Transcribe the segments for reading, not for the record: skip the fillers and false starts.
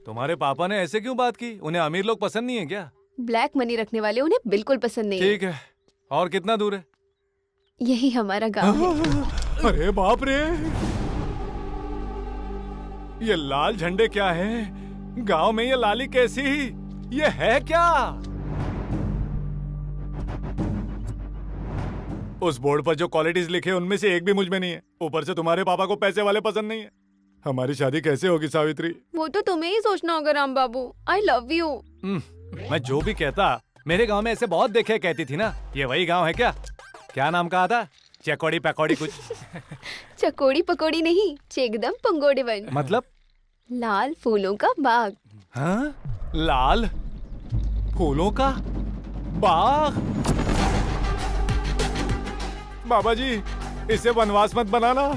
तुम्हारे पापा ने ऐसे क्यों बात की? उन्हें अमीर लोग पसंद नहीं है क्या? ब्लैक मनी रखने वाले उन्हें बिल्कुल पसंद नहीं है। ठीक है, और कितना दूर है? यही हमारा गांव है। अरे बाप रे, ये लाल झंडे क्या है? गांव में ये लाली कैसी? ये है क्या? उस बोर्ड पर जो क्वालिटीज लिखे उनमें से एक भी मुझ में नहीं है। ऊपर से तुम्हारे पापा को पैसे वाले पसंद नहीं है। हमारी शादी कैसे होगी सावित्री? वो तो तुम्हें ही सोचना होगा Ram Babu. I love you. मैं जो भी कहता, मेरे गांव में ऐसे बहुत देखे कहती थी ना। ये वही गांव है क्या? क्या नाम कहा था? चकोड़ी पकौड़ी कुछ? चकोड़ी पकोड़ी नहीं, चेकदम पंगोड़े बन। मतलब? लाल फूलों का बाग। हाँ? लाल फूलों का बाग? बाबा जी, इसे वनवास मत बनाना।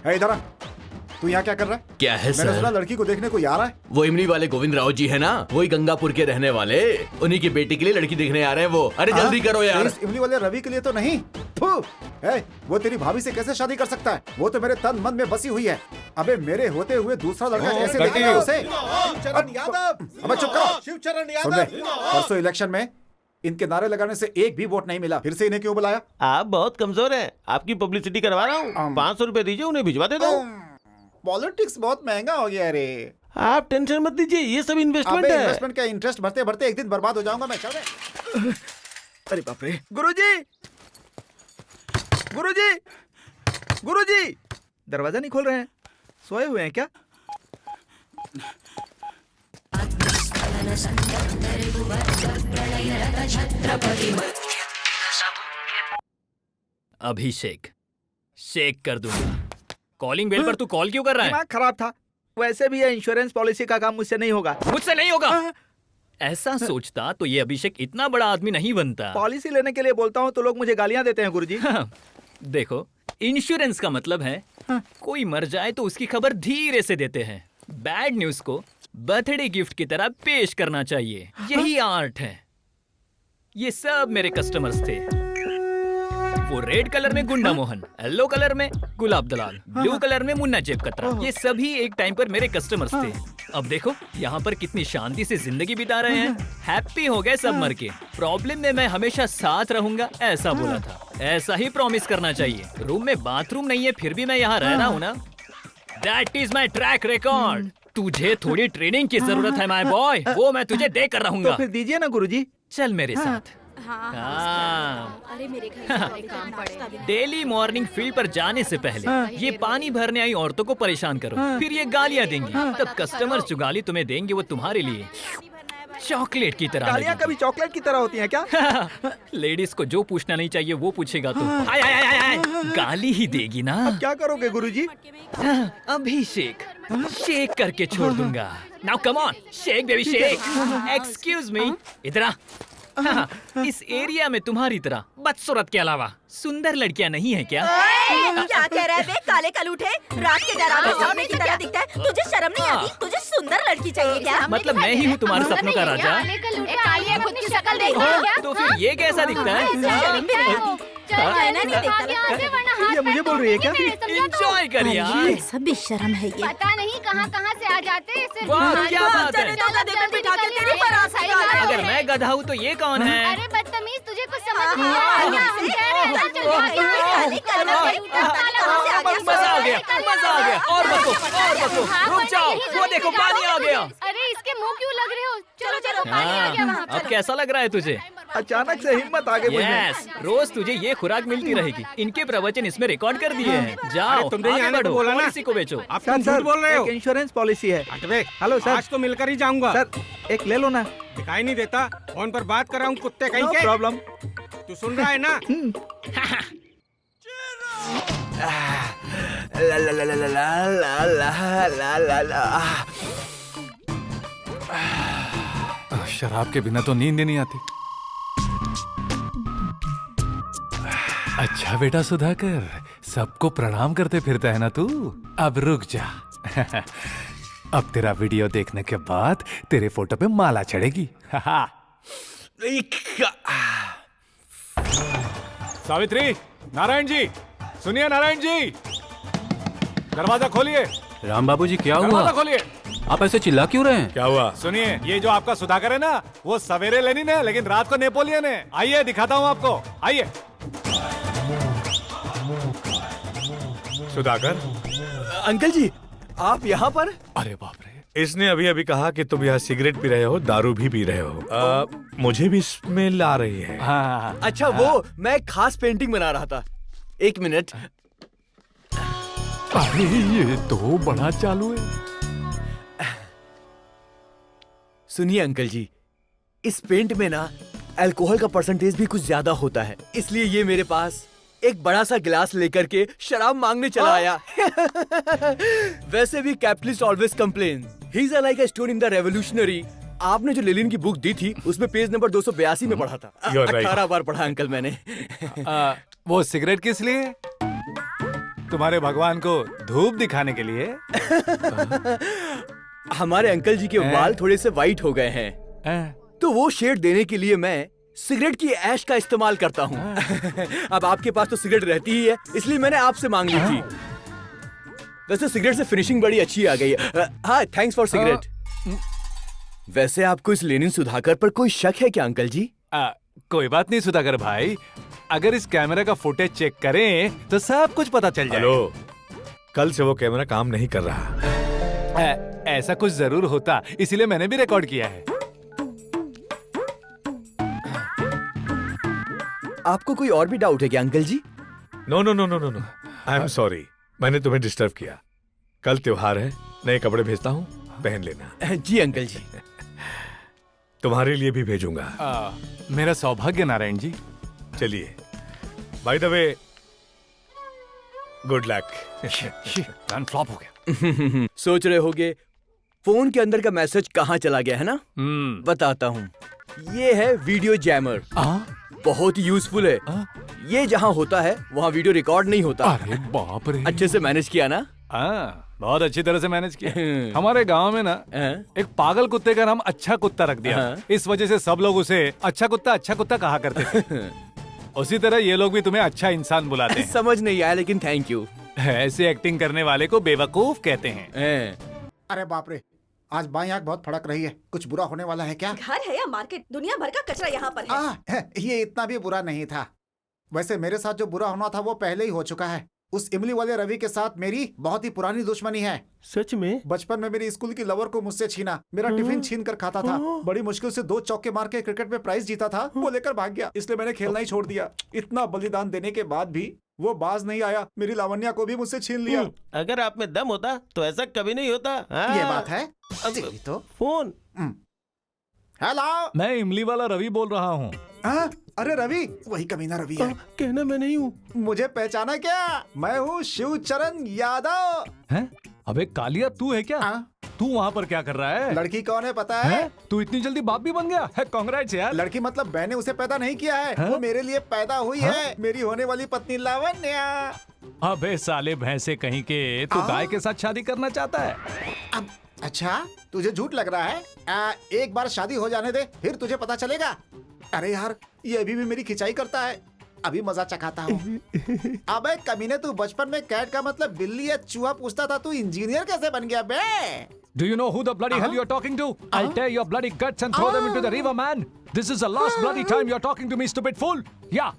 इधर आ। तू यहाँ क्या कर रहा है? क्या है मैंने सुना सर? लड़की को देखने कोई आ रहा है। वो इमली वाले गोविंद राव जी है ना, वही गंगापुर के रहने वाले। उन्हीं की बेटी के लिए लड़की देखने आ रहे हैं वो। अरे जल्दी करो यार। इस इमली वाले रवि के लिए तो नहीं। थू। वो तेरी भाभी से कैसे शादी कर सकता है? वो तो मेरे तन मन में बसी हुई है। अबे मेरे होते हुए दूसरा लड़का कैसे देखेगा उसे? शिवचरण यादव। अबे चुप करो। शिवचरण सुन ले, यादव। परसों इलेक्शन में इनके नारे लगाने से एक भी वोट नहीं मिला। फिर से इन्हें क्यों बुलाया? आप बहुत कमजोर हैं। आपकी पब्लिसिटी करवा रहा हूँ। 500 रुपए दीजिए, उन्हें भिजवा देता हूँ। पॉलिटिक्स बहुत महंगा हो गया रे। आप टेंशन मत दीजिए, ये सब इन्वेस्टमेंट अबे है। इन्वेस्टमेंट का इंटरेस्ट भरते भरते एक दिन बर्बाद हो जाऊंगा मैं। चल रे। अरे बाप रे। गुरुजी, गुरुजी, गुरुजी, दरवाजा नहीं खोल रहे हैं। सोए हुए हैं क्या? अभिषेक, शेक कर दूंगा। कॉलिंग बेल पर तू कॉल क्यों कर रहा है? दिमाग खराब था। वैसे भी ये इंश्योरेंस पॉलिसी का काम मुझसे नहीं होगा। मुझसे नहीं होगा। ऐसा सोचता तो ये अभिषेक इतना बड़ा आदमी नहीं बनता। पॉलिसी लेने के लिए बोलता हूँ तो लोग मुझे गालियाँ देते हैं गुरुजी। देखो, इंश्योरेंस का मतलब है कोई मर जाए तो उसकी खबर धीरे से देते हैं। बैड न्यूज को बर्थडे गिफ्ट की तरह पेश करना चाहिए। यही आर्ट है। ये सब मेरे कस्टमर्स थे। वो रेड कलर में गुंडा मोहन, येलो कलर में गुलाब दलाल, ब्लू कलर में मुन्ना जेब कतरा। ये सभी एक टाइम पर मेरे कस्टमर्स थे। अब देखो यहाँ पर कितनी शांति से जिंदगी बिता रहे हैं। हैप्पी हो गए सब मर के। प्रॉब्लम में मैं हमेशा साथ रहूंगा ऐसा बोला था। ऐसा ही प्रॉमिस करना चाहिए। रूम में बाथरूम नहीं है फिर भी मैं यहाँ रह रहा हूँ ना। That is my track record. तुझे थोड़ी ट्रेनिंग की जरूरत है माय बॉय, वो मैं तुझे दे कर रहूंगा। तो फिर दीजिए ना गुरुजी। चल मेरे साथ। अरे मेरे घर काम पड़े। डेली मॉर्निंग फील्ड पर जाने से पहले ये पानी भरने आई औरतों को परेशान करो। फिर ये गालियाँ देंगी। तब कस्टमर्स जो गाली तुम्हें देंगे वो तुम्हारे लिए चॉकलेट की तरह गालियाँ कभी चॉकलेट की तरह होती हैं क्या? लेडीज को जो पूछना नहीं चाहिए वो पूछेगा तो आय, आय, आय, आय, गाली ही देगी ना। अब क्या करोगे गुरुजी? अभिषेक, शेक करके छोड़ दूंगा। Now come on, shake baby shake. Excuse me, इधर आ। इस एरिया में तुम्हारी तरह बदसूरत के अलावा सुंदर लड़कियां नहीं है क्या? क्या कह रहा है बे? काले कलूठे, रात के डरावने सपने की तरह दिखता है। तुझे शर्म नहीं आती? तुझे सुंदर लड़की चाहिए क्या? मतलब मैं ही हूँ तुम्हारे सपनों का राजा? खुद की शक्ल देख रही है क्या? तो फिर ये कैसा दिखता है? ये मुझे बोल रही है क्या? एंजॉय कर यार। सब बेशर्म है ये। पता नहीं कहाँ कहाँ से आ जाते हैं सिर्फ। वाह क्या बात है। तो गधे पे बिठा के तेरी बारात निकाला। अगर मैं गधा हूँ तो ये कौन है? अरे बदतमीज, तुझे कुछ समझ नहीं आ रहा। मजा आ गया, मजा आ गया। और बको, और बको। रुक जाओ, वो देखो पानी आ गया। अरे इसके मुंह क्यों लग रहे हो? चलो चलो, पानी आ गया वहाँ। अब कैसा लग रहा है तुझे? अचानक से हिम्मत आ गई मुझे। यस, रोज तुझे ये खुराक मिलती रहेगी। इनके प्रवचन इसमें रिकॉर्ड कर दिए हैं। जाओ, तुमने आगे आने को बढ़ो, बोला ना? पॉलिसी को बेचो। आप तुम झूठ बोल रहे हो। एक इंश्योरेंस पॉलिसी है। अटवे, हेलो सर। आज तो मिलकर ही जाऊंगा। सर एक ले लो ना। दिखाई नहीं देता? फोन पर बात कर रहा हूँ कुत्ते कहीं नो के। प्रॉब्लम। तू सुन रहा है ना? ला ला ला ला ला ला ला ला ला। शराब के बिना तो नींद ही नहीं आती। अच्छा बेटा सुधाकर, सबको प्रणाम करते फिरता है ना तू? अब रुक जा। अब तेरा वीडियो देखने के बाद तेरे फोटो पे माला चढ़ेगी। सावित्री, नारायण जी, सुनिए नारायण जी, दरवाजा खोलिए। राम बाबू जी क्या दरवाजा हुआ? खोलिए। आप ऐसे चिल्ला क्यों रहे हैं? क्या हुआ? सुनिए, ये जो आपका सुधाकर है ना, वो सवेरे लेनिन है लेकिन रात को नेपोलियन है। आइए दिखाता हूँ आपको, आइए। सुधाकर, अंकल जी, आप यहाँ पर? अरे बाप रे, इसने अभी अभी कहा कि तुम यहाँ सिगरेट पी रहे हो, दारू भी पी रहे हो। मुझे भी स्मेल आ रही है। हाँ। अच्छा, वो मैं खास पेंटिंग बना रहा था। एक मिनट। अरे ये तो बड़ा चालू है। सुनिए अंकल जी, इस पेंट में ना अल्कोहल का परसेंटेज भी कुछ ज्यादा होता है, इसलिए ये मेरे पास एक बड़ा सा गिलास लेकर के शराब मांगने चला आया। वैसे भी capitalist always complain, he is like a stone in the revolutionary. आपने जो लेनिन की बुक दी थी, उसमें पेज नंबर 282 में पढ़ा था। You're right. 18 बार पढ़ा अंकल मैंने। वो सिगरेट किस लिए? तुम्हारे भगवान को धूप दिखाने के लिए? हमारे अंकल जी के बाल थोड़े से वाइट हो गए हैं, तो वो शेड देने के लिए मैं सिगरेट की ऐश का इस्तेमाल करता हूँ। अब आपके पास तो सिगरेट रहती ही है, इसलिए मैंने आपसे मांग ली थी। वैसे सिगरेट से फिनिशिंग बड़ी अच्छी आ गई है। हाँ, थैंक्स फॉर सिगरेट। वैसे आपको इस लेनिन सुधाकर पर कोई शक है क्या अंकल जी? कोई बात नहीं सुधाकर भाई, अगर इस कैमरे का फुटेज चेक करें तो सब कुछ पता चल जाएगा। हेलो, कल से वो कैमरा काम नहीं कर रहा। ऐसा कुछ जरूर होता, इसीलिए मैंने भी रिकॉर्ड किया है। आपको कोई और भी डाउट है क्या uncle ji? No no no no no no, I am sorry, मैंने तुम्हें डिस्टर्ब किया। कल त्योहार है, नए कपड़े भेजता हूँ, पहन लेना। जी अंकल जी। तुम्हारे लिए भी भेजूंगा। मेरा सौभाग्य नारायण जी। चलिए, by the way, good luck. Plan flop हो गया। सोच रहे होगे फोन के अंदर का मैसेज कहाँ चला गया है ना? बताता हूँ। ये है वीडियो जैमर। बहुत ही यूजफुल है। ये जहाँ होता है वहाँ वीडियो रिकॉर्ड नहीं होता। अरे बाप रे, अच्छे से मैनेज किया ना? बहुत अच्छी तरह से मैनेज किया। हमारे गांव में ना एक पागल कुत्ते का नाम अच्छा कुत्ता रख दिया। इस वजह से सब लोग उसे अच्छा कुत्ता कहा करते थे। उसी तरह ये लोग भी तुम्हें अच्छा इंसान बुलाते हैं। समझ नहीं आया लेकिन थैंक यू। ऐसे एक्टिंग करने वाले को बेवकूफ कहते हैं। अरे बाप रे, आज बाई आंख बहुत फड़क रही है। कुछ बुरा होने वाला है क्या? घर है या मार्केट, दुनिया भर का कचरा यहाँ पर है। ये इतना भी बुरा नहीं था। वैसे मेरे साथ जो बुरा होना था वो पहले ही हो चुका है। उस इमली वाले रवि के साथ मेरी बहुत ही पुरानी दुश्मनी है। सच में? बचपन में मेरी स्कूल की लवर को मुझसे छीना, मेरा टिफिन छीन कर खाता था। बड़ी मुश्किल से 2 चौके मार के क्रिकेट में प्राइज जीता था, वो लेकर भाग गया। इसलिए मैंने खेलना ही छोड़ दिया। इतना बलिदान देने के बाद भी वो बाज नहीं आया। मेरी लावण्या को भी मुझसे छीन लिया। अगर आप में दम होता तो ऐसा कभी नहीं होता। ये बात है। अब तो फोन। हेलो, मैं इमली वाला रवि बोल रहा हूँ। अरे रवि, वही कमीना रवि है। कहना मैं नहीं हूँ। मुझे पहचाना क्या? मैं हूँ शिवचरण यादव। हैं? अबे कालिया, तू है क्या? तू वहाँ पर क्या कर रहा है? लड़की कौन है पता है? तू इतनी जल्दी बाप भी बन गया है? कांग्रेट्स यार। लड़की मतलब मैंने उसे पैदा नहीं किया है, वो मेरे लिए पैदा हुई है। मेरी होने वाली पत्नी लावण्या। अबे साले भैंसे कहीं के, तू गाय के साथ शादी करना चाहता है? अच्छा, तुझे झूठ लग रहा है? एक बार शादी हो जाने दे, फिर तुझे पता चलेगा। अरे यार, ये अभी भी मेरी खिंचाई करता है। अभी मजा चखाता हूँ। अबे कमीने, तू बचपन में कैट का मतलब बिल्ली या चूहा पूछता था, तू इंजीनियर कैसे बन गया बे? Do you know who the bloody hell you're talking to? I'll tear your bloody guts and throw them into the river, man. This is the last bloody time you're talking to me, stupid fool. Yeah.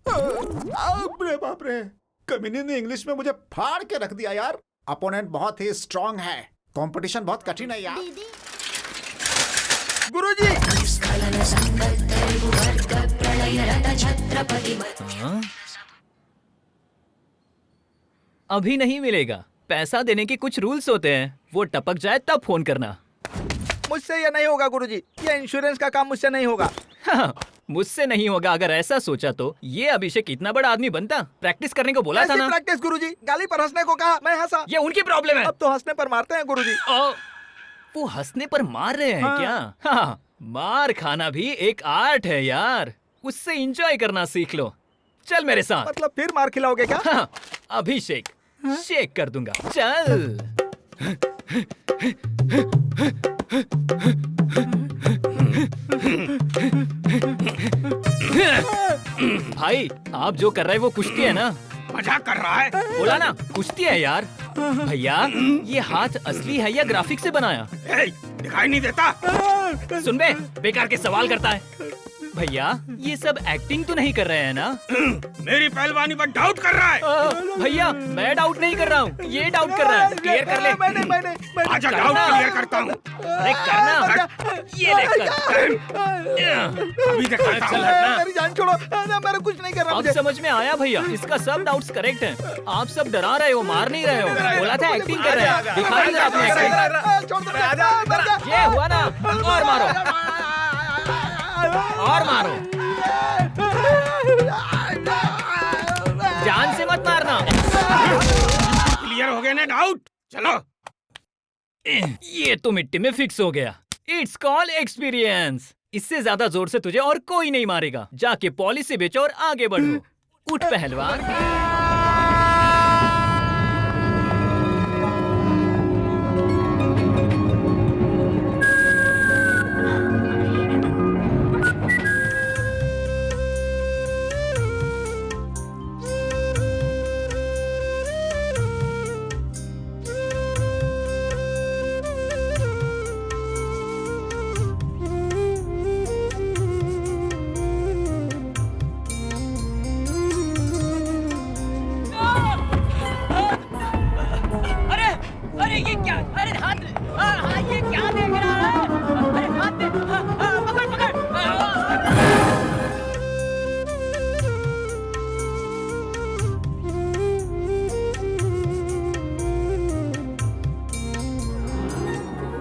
अरे बाप रे, कमीने ने English में मुझे फाड़ के रख दिया यार। अपोनेंट बहुत ही स्ट्रांग है, कंपटीशन बहुत कठिन है यार। गुरुजी, अभी नहीं मिलेगा। पैसा देने के कुछ रूल्स होते हैं, वो टपक जाए तब फोन करना। मुझसे ये नहीं होगा गुरुजी, ये इंश्योरेंस का काम मुझसे नहीं होगा। हाँ, मुझसे नहीं होगा। अगर ऐसा सोचा तो ये अभिषेक इतना बड़ा आदमी बनता? प्रैक्टिस करने को बोला था ना। प्रैक्टिस गुरुजी, गाली पर हंसने को कहा, मैं हंसा। ये उनकी प्रॉब्लम है। अब तो हंसने पर मारते हैं गुरुजी। वो हंसने पर मार रहे हैं क्या? हाँ, मार खाना भी एक आर्ट है यार, उससे एंजॉय करना सीख लो। चल मेरे साथ। मतलब फिर मार खिलाओगे क्या? हाँ, अभिषेक शेक कर दूंगा, चल। भाई आप जो कर रहे हैं वो कुश्ती है ना? मजाक कर रहा है। बोला ना कुश्ती है यार। भैया ये हाथ असली है या ग्राफिक से बनाया? दिखाई नहीं देता। सुन बे, बेकार के सवाल करता है। भैया ये सब एक्टिंग तो नहीं कर रहे हैं ना? मेरी पहलवानी पर डाउट कर रहा है। भैया मैं डाउट नहीं कर रहा हूँ, ये डाउट कर रहा है। क्लियर कर ले। आजा डाउट क्लियर करता हूँ। अरे करना, ये देख कर। अभी दिखाता हूँ। मेरी जान छोड़ो, मेरा कुछ नहीं कर रहा। अब समझ में आया भैया, इसका सब डाउट्स करेक्ट हैं। आप सब डरा रहे हो, मार नहीं रहे हो। बोला था एक्टिंग कर रहे हैं, दिखा नहीं आपने एक्टिंग। ये हुआ ना, और मारो और मारो, जान से मत मारना। क्लियर हो गया ना डाउट? चलो। ये तो मिट्टी में फिक्स हो गया। It's call experience. इससे ज्यादा जोर से तुझे और कोई नहीं मारेगा। जाके पॉलिसी बेचो और आगे बढ़ो। उठ पहलवान। अरे ये क्या? अरे हाथ, ये क्या देख रहा है? अरे हाथ दे, पकड़ पकड़।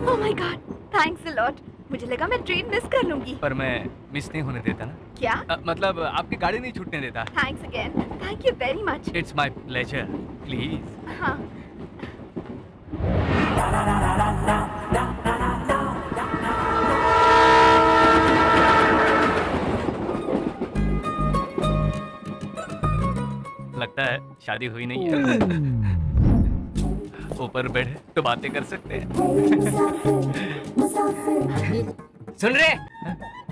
Oh my God, thanks a lot. मुझे लगा मैं ट्रेन मिस कर लूंगी। पर मैं मिस नहीं होने देता ना। क्या? मतलब आपकी गाड़ी नहीं छूटने देता। Thanks again, thank you very much. It's my pleasure, please. हाँ। लगता है शादी हुई नहीं है। ऊपर बेड है तो बातें कर सकते हैं। सुन रहे?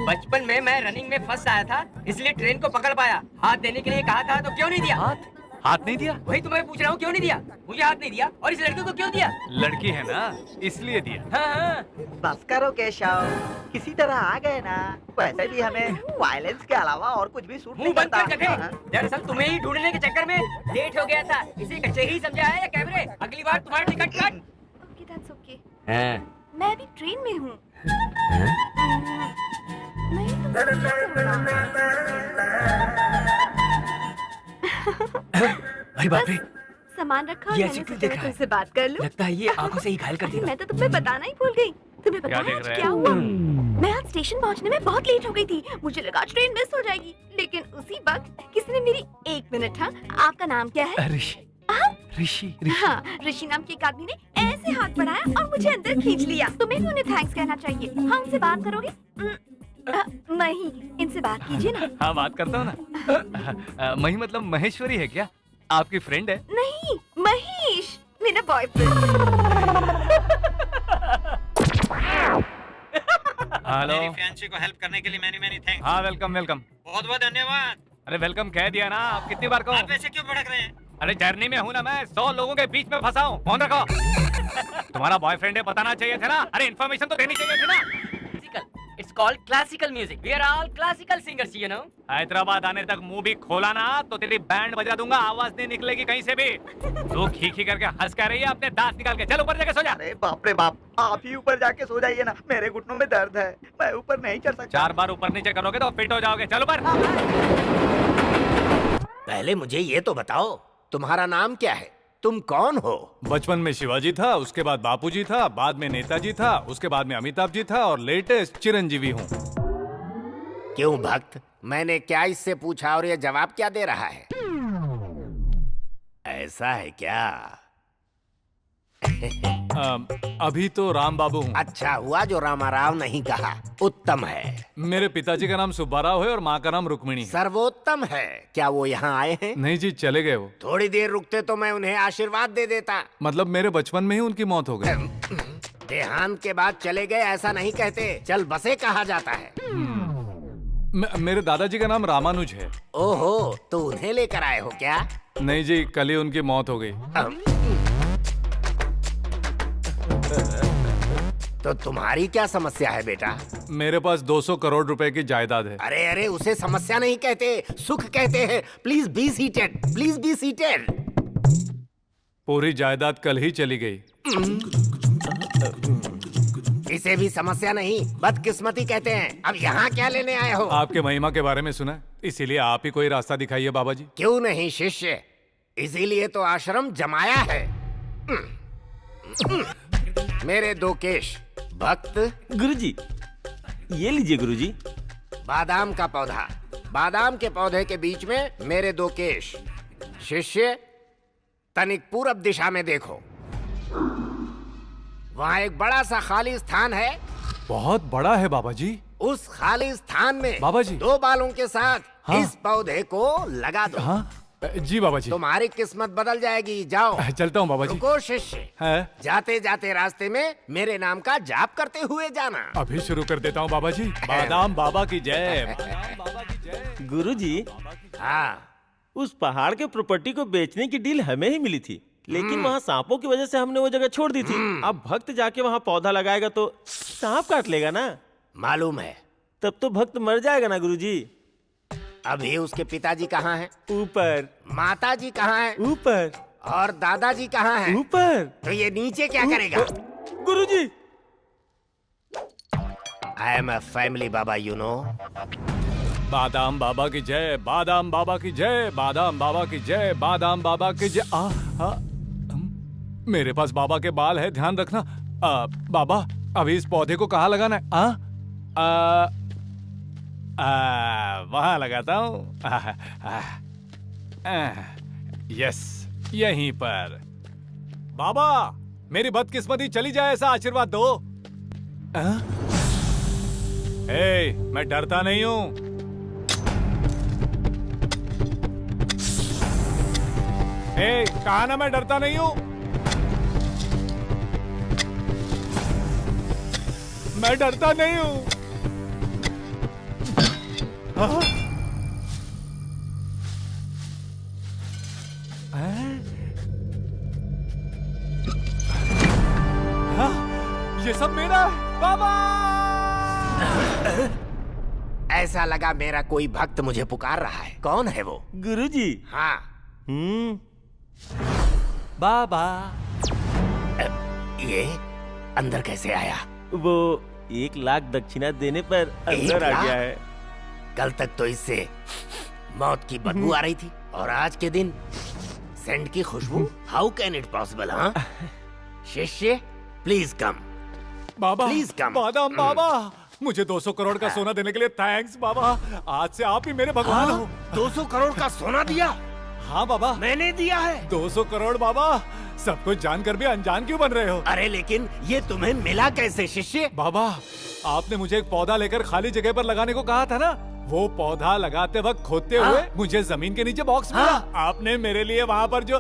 बचपन में मैं रनिंग में फर्स्ट आया था, इसलिए ट्रेन को पकड़ पाया। हाथ देने के लिए कहा था तो क्यों नहीं दिया? हाथ नहीं दिया? वही तो मैं पूछ रहा हूँ, क्यों नहीं दिया? मुझे हाथ नहीं दिया और इस लड़के को क्यों दिया? लड़की है ना, इसलिए दिया। हाँ। बस करो केशव, किसी तरह आ गए ना। वैसे भी हमें वायलेंस के अलावा और कुछ भी सूट नहीं मुंह बंद करता। कर गधे। दरअसल तुम्हें ही ढूंढने के चक्कर में लेट हो गया था। इसे कचहरी समझा है या कैमरे? अगली बार तुम्हारा ticket cut. Okay, that's okay. हाँ। मैं अभी ट्रेन में हूँ। अरे बाप रे, सामान रखा और ये मैंने ऐसे क्यों सोचा देखा है? तुमसे बात कर लूं। लगता है ये आंखों से ही घायल कर देगा। मैं तो तुम्हें बताना ही भूल गई। तुम्हें क्या बताया देख आज रहे क्या हैं? हुआ? मैं आज स्टेशन पहुंचने में बहुत लेट हो गई थी। मुझे लगा ट्रेन मिस हो जाएगी, लेकिन उसी वक्त किसी ने मेरी 1 मिनट। हाँ, आपका नाम क्या है? ऋषि। हाँ? ऋषि। हाँ, ऋषि नाम के एक आदमी ने ऐसे हाथ बढ़ाया और मुझे अंदर खींच लिया। तुम्हें भी उन्हें थैंक्स कहना चाहिए। हाँ, उनसे बात करोगे? मही, इनसे बात कीजिए ना। हाँ, बात करता हूँ ना। मही मतलब महेश्वरी है क्या? आपकी फ्रेंड है? नहीं, महेश मेरा बॉयफ्रेंड। हेलो। मेरी फैंसी को हेल्प करने के लिए मैनी थैंक्स। हाँ, वेलकम वेलकम। बहुत बहुत धन्यवाद। अरे वेलकम कह दिया ना, आप कितनी बार कहो? आप ऐसे क्यों भड़क रहे हैं? अरे जर्नी में हूँ ना मैं, 100 लोगों के बीच में फंसा हूँ। फोन रखो। तुम्हारा बॉयफ्रेंड है, बताना चाहिए था ना। अरे इन्फॉर्मेशन तो देनी चाहिए थी ना। It's called classical music. We are all classical singers, you know. Hyderabad आने तक मुंह भी खोला ना तो तेरी बैंड बजा दूंगा, आवाज नहीं निकलेगी कहीं से भी। तू खी करके हंस कर रही है, अपने दांत निकाल के। चल ऊपर जाके सो जा। अरे बाप रे बाप, आप ही ऊपर जाके सो जाइए ना, मेरे घुटनों में दर्द है, मैं ऊपर नहीं चढ़ सकता। 4 बार ऊपर नीचे करोगे तो फिट हो जाओगे। चल ऊपर। पहले मुझे ये तो बताओ, तुम्हारा नाम क्या है? तुम कौन हो? बचपन में शिवाजी था, उसके बाद बापूजी था, बाद में नेताजी था, उसके बाद में अमिताभ जी था और लेटेस्ट चिरंजीवी हूँ। क्यों भक्त, मैंने क्या इससे पूछा और ये जवाब क्या दे रहा है? ऐसा है क्या? अभी तो राम बाबू हूँ। अच्छा हुआ जो रामाराव नहीं कहा, उत्तम है। मेरे पिताजी का नाम सुब्बाराव है और माँ का नाम रुक्मिणी है। सर्वोत्तम है। क्या वो यहाँ आए हैं? नहीं जी, चले गए वो। थोड़ी देर रुकते तो मैं उन्हें आशीर्वाद दे देता। मतलब मेरे बचपन में ही उनकी मौत हो गई। देहांत के बाद चले गए ऐसा नहीं कहते, चल बसे कहा जाता है। मेरे दादाजी का नाम रामानुज है। ओहो, तो उन्हें लेकर आए हो क्या? नहीं जी, कल ही उनकी मौत हो गई। तो तुम्हारी क्या समस्या है बेटा? मेरे पास 200 करोड़ रुपए की जायदाद है। अरे अरे, उसे समस्या नहीं कहते, सुख कहते हैं। Please be seated, please be seated. पूरी जायदाद कल ही चली गई। इसे भी समस्या नहीं, बदकिस्मती कहते हैं। अब यहाँ क्या लेने आए हो? आपके महिमा के बारे में सुना है, इसीलिए आप ही कोई रास्ता दिखाइए बाबा जी। क्यों नहीं शिष्य, इसीलिए तो आश्रम जमाया है। मेरे 2 केश भक्त। गुरुजी, ये लीजिए गुरुजी। बादाम का पौधा, बादाम के पौधे के बीच में मेरे 2 केश। शिष्य, तनिक पूरब दिशा में देखो, वहाँ एक बड़ा सा खाली स्थान है। बहुत बड़ा है बाबा जी। उस खाली स्थान में बाबा जी 2 बालों के साथ हाँ? इस पौधे को लगा दो। हाँ? जी बाबा जी। तुम्हारी किस्मत बदल जाएगी। जाओ। चलता हूँ बाबा जी। रुको शिष्य, है? जाते जाते रास्ते में मेरे नाम का जाप करते हुए जाना। अभी शुरू कर देता हूँ बाबा जी। बादाम बाबा की जय, बादाम बाबा की जय। गुरुजी, हाँ, उस पहाड़ के प्रॉपर्टी को बेचने की डील हमें ही मिली थी, लेकिन वहाँ सांपों की वजह से हमने वो जगह छोड़ दी थी। अब भक्त जाके वहाँ पौधा लगाएगा तो सांप काट लेगा ना। मालूम है। तब तो भक्त मर जाएगा ना गुरुजी। अभी उसके पिताजी कहाँ हैं? ऊपर। माताजी कहाँ हैं? ऊपर। और दादाजी कहाँ हैं? ऊपर। तो ये नीचे क्या करेगा? गुरुजी, I am a family baba, you know. Badam बाबा की जय, बादाम बाबा की जय, बादाम बाबा की जय, बादाम बाबा की जय। मेरे पास बाबा के बाल है, ध्यान रखना। बाबा, अभी इस पौधे को कहाँ लगाना है? वहां लगाता हूँ। यस, यहीं पर। बाबा, मेरी बदकिस्मती चली जाए ऐसा आशीर्वाद दो। मैं डरता नहीं हूँ। कहा ना मैं डरता नहीं हूँ। मैं डरता नहीं हूँ। ये सब मेरा है बाबा। ऐसा लगा मेरा कोई भक्त मुझे पुकार रहा है। कौन है वो? गुरुजी। हाँ। बाबा। ये अंदर कैसे आया? वो 1 लाख दक्षिणा देने पर अंदर आ गया है। कल तक तो इससे मौत की बदबू आ रही थी, और आज के दिन सेंट की खुशबू। How can it possible? हाँ शिष्य, please come. Baba, please come. बादाम बाबा, मुझे 200 करोड़ का सोना देने के लिए थैंक्स बाबा। आज से आप ही मेरे भगवान हो। 200 करोड़ का सोना दिया? हाँ बाबा, मैंने दिया है। 200 करोड़ बाबा। सब कुछ जानकर भी अनजान क्यों बन रहे हो? अरे लेकिन ये तुम्हें मिला कैसे शिष्य? बाबा, आपने मुझे एक पौधा लेकर खाली जगह पर लगाने को कहा था ना। वो पौधा लगाते वक्त खोदते हुए मुझे जमीन के नीचे बॉक्स मिला। आपने मेरे लिए वहाँ पर जो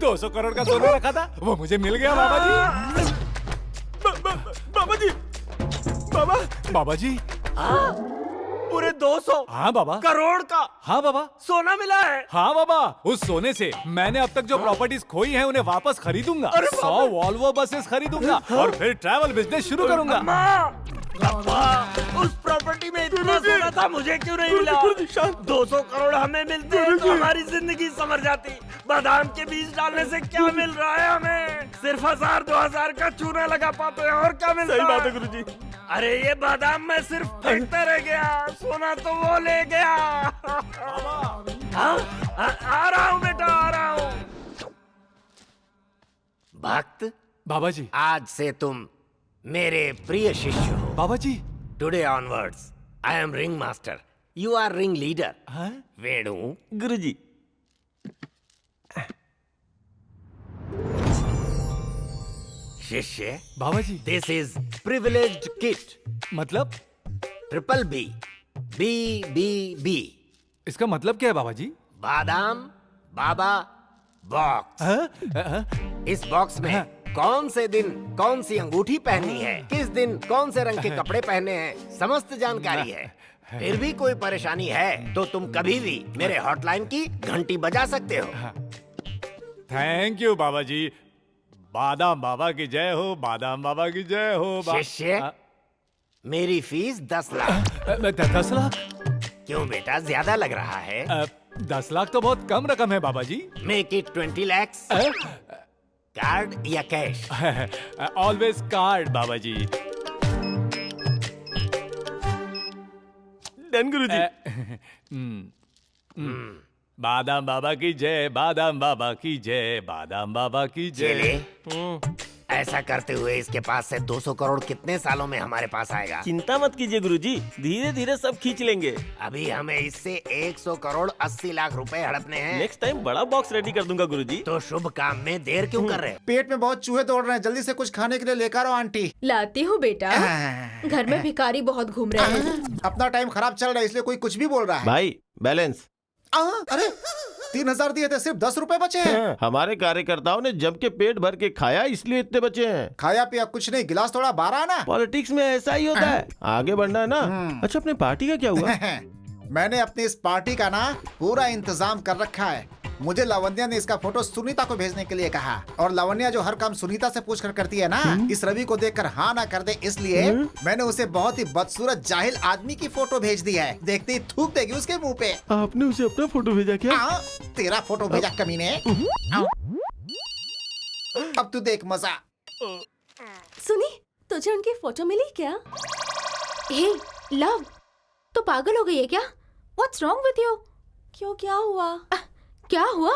200 करोड़ का सोना रखा था वो मुझे मिल गया बाबा जी। बाबा जी, बाबा जी, पूरे 200 हाँ बाबा करोड़ का हाँ बाबा सोना मिला है। हाँ बाबा, उस सोने से मैंने अब तक जो प्रॉपर्टीज खोई हैं उन्हें वापस खरीदूंगा। 100 वॉल्वो बसेस खरीदूंगा और फिर ट्रैवल बिजनेस शुरू करूंगा। उस प्रॉपर्टी में इतना सोना था, मुझे क्यों नहीं मिला? 200 करोड़ हमें मिलते तो हमारी जिंदगी संवर जाती। बादाम के बीज डालने से क्या मिल रहा है हमें? सिर्फ 1000-2000 का चूना लगा पाते हैं, और क्या मिलता है? सही बात है गुरुजी। अरे ये बादाम में सिर्फ फेंकता रह गया, सोना तो वो ले गया। आ रहा हूँ बेटा, आ रहा हूँ। भक्त बाबा जी, आज से तुम मेरे प्रिय शिष्य हो। बाबा जी, today onwards I am ring master, you are ring leader. Venu. गुरुजी, शिष्य। बाबा जी, दिस इज प्रिविलेज्ड किट। मतलब? Triple B, B B B. इसका मतलब क्या है बाबा जी? बादाम बाबा बॉक्स। इस बॉक्स में कौन से दिन कौन सी अंगूठी पहननी है, किस दिन कौन से रंग के कपड़े पहनने हैं, समस्त जानकारी है। फिर भी कोई परेशानी है तो तुम कभी भी मेरे हॉटलाइन की घंटी बजा सकते हो। थैंक यू बाबा जी। बादाम बाबा की जय हो, बादाम बाबा की जय हो। शिष्य, मेरी फीस 10 लाख। 10 लाख? क्यों बेटा, ज्यादा लग रहा है? 10 लाख तो बहुत कम रकम है बाबा जी। Make it 20 lakh. कार्ड या कैश? ऑलवेज कार्ड बाबा जी। डन गुरुजी। बादाम बाबा की जय, बादाम बाबा की जय, बादाम बाबा की जय। ऐसा करते हुए इसके पास से 200 करोड़ कितने सालों में हमारे पास आएगा? चिंता मत कीजिए गुरुजी, धीरे धीरे सब खींच लेंगे। अभी हमें इससे 100 करोड़ 80 लाख रुपए हड़पने हैं। नेक्स्ट टाइम बड़ा बॉक्स रेडी कर दूंगा गुरुजी। तो शुभ काम में देर क्यों कर रहे हैं? पेट में बहुत चूहे दौड़ रहे हैं, जल्दी से कुछ खाने के लिए लेकर आओ आंटी। लाती हूँ बेटा। घर में भिखारी बहुत घूम रहे हैं। अपना टाइम खराब चल रहा है इसलिए कोई कुछ भी बोल रहा है। भाई बैलेंस। अरे 3000 दिए थे, सिर्फ 10 रुपए बचे हैं। हमारे कार्यकर्ताओं ने जम के पेट भर के खाया, इसलिए इतने बचे हैं। खाया पिया कुछ नहीं, गिलास थोड़ा बारह ना। पॉलिटिक्स में ऐसा ही होता है, आगे बढ़ना है ना। अच्छा, अपने पार्टी का क्या हुआ? मैंने अपनी इस पार्टी का ना पूरा इंतजाम कर रखा है। मुझे लावण्या ने इसका फोटो सुनीता को भेजने के लिए कहा, और लावण्या जो हर काम सुनीता से पूछकर करती है ना, इस रवि को देखकर हाँ ना कर दे, इसलिए मैंने उसे बहुत ही बदसूरत जाहिल आदमी की फोटो भेज दी है। देखते ही थूक देगी उसके मुंह पे। आपने उसे अपना फोटो भेजा क्या? तेरा फोटो भेजा कमीने। अब तू देख मजा। सुनी, तुझे उनकी फोटो मिली क्या? हे लव, तो पागल हो गई है क्या? What's wrong with you? क्यों, क्या हुआ? क्या हुआ?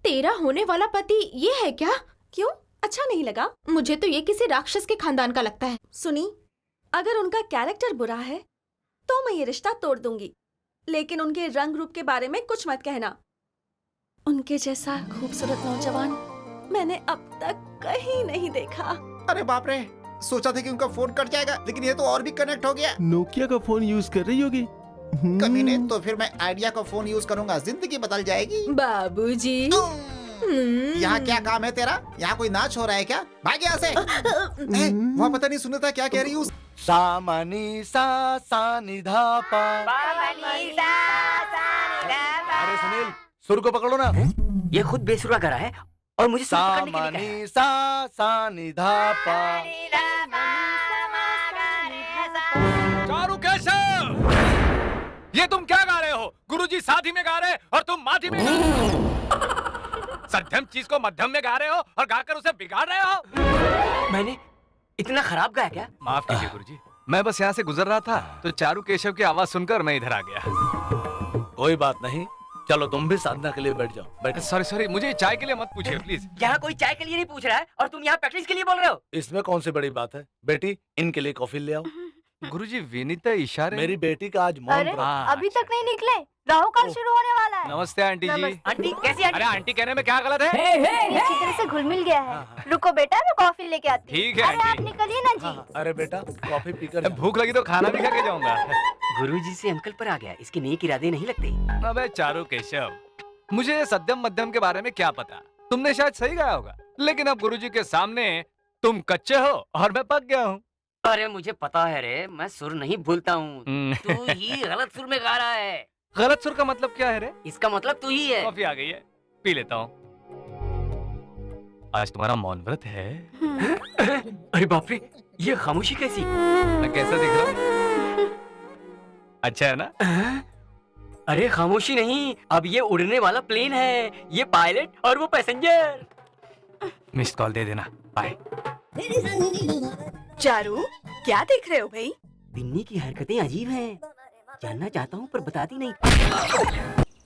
तेरा होने वाला पति ये है क्या? क्यों, अच्छा नहीं लगा? मुझे तो ये किसी राक्षस के खानदान का लगता है। सुनी, अगर उनका कैरेक्टर बुरा है तो मैं ये रिश्ता तोड़ दूंगी, लेकिन उनके रंग रूप के बारे में कुछ मत कहना। उनके जैसा खूबसूरत नौजवान मैंने अब तक कहीं नहीं देखा। अरे बाप रे, सोचा था कि उनका फोन कट जाएगा, लेकिन ये तो और भी कनेक्ट हो गया। नोकिया का फोन यूज कर रही होगी। कमीने, तो फिर मैं आइडिया का फोन यूज करूंगा, जिंदगी बदल जाएगी। बाबूजी, यहाँ क्या काम है तेरा? यहाँ कोई नाच हो रहा है क्या? भाग यहाँ से। वहाँ पता नहीं सुना था क्या कह रही हूँ। सा मनी सा सा नि धा पा। अरे सुनील, सुर को पकड़ो ना। ये खुद बेसुरा गा रहा है और मुझे सुर पकड़ने के लिए कहा है। सा सा नि धा पा। चारू केशव, ये तुम क्या गा रहे हो? गुरुजी साधी में गा रहे और तुम माधी में। सध्यम चीज को मध्यम में गा रहे हो और गाकर उसे बिगाड़ रहे हो। मैंने इतना खराब गाया क्या? माफ कीजिए गुरुजी, मैं बस यहाँ से गुजर रहा था तो चारू केशव की आवाज सुनकर मैं इधर आ गया। कोई बात नहीं, चलो तुम भी साधना के लिए बैठ जाओ। बैठ। सॉरी, मुझे चाय के लिए मत पूछिए प्लीज। यहाँ कोई चाय के लिए नहीं पूछ रहा है और तुम यहाँ प्रैक्टिस के लिए बोल रहे हो। इसमें कौन सी बड़ी बात है? बेटी, इनके लिए कॉफी ले आओ। गुरुजी, विनीता इशारे। मेरी बेटी का आज मौन व्रत। अभी तक नहीं निकले, राहु काल शुरू होने वाला है। नमस्ते आंटी जी। आंटी कैसी? अरे आंटी कहने में क्या गलत है? अच्छी तरह से घुल मिल गया है। रुको बेटा, मैं कॉफी लेके आती हूँ। ठीक है अरे आप आंटी। निकलिए ना जी। अरे बेटा, कॉफी पीकर भूख लगी तो खाना भी खा के जाऊंगा। गुरुजी से अंकल पर आ गया, इसके नेक इरादे नहीं लगते। अबे चारू केशव, मुझे सत्यम मध्यम के बारे में क्या पता? तुमने शायद सही गाया होगा, लेकिन अब गुरुजी के सामने तुम कच्चे हो और मैं पक गया हूँ। अरे मुझे पता है रे, मैं सुर नहीं भूलता हूँ। तू ही गलत सुर में गा रहा है। गलत सुर का मतलब क्या है रे? इसका मतलब तू ही है। कॉफी आ गई है, पी लेता हूँ। आज तुम्हारा मौन व्रत है। अरे बाप रे, ये खामोशी कैसी? मैं कैसा दिख रहा हूँ? अच्छा है ना? अरे खामोशी नहीं, अब ये उड़ने वाला प्लेन है। ये पायलट और वो पैसेंजर। मिस्ड कॉल दे देना, बाय। चारू, क्या देख रहे हो भाई? बिन्नी की हरकतें अजीब हैं। जानना चाहता हूँ पर बताती नहीं।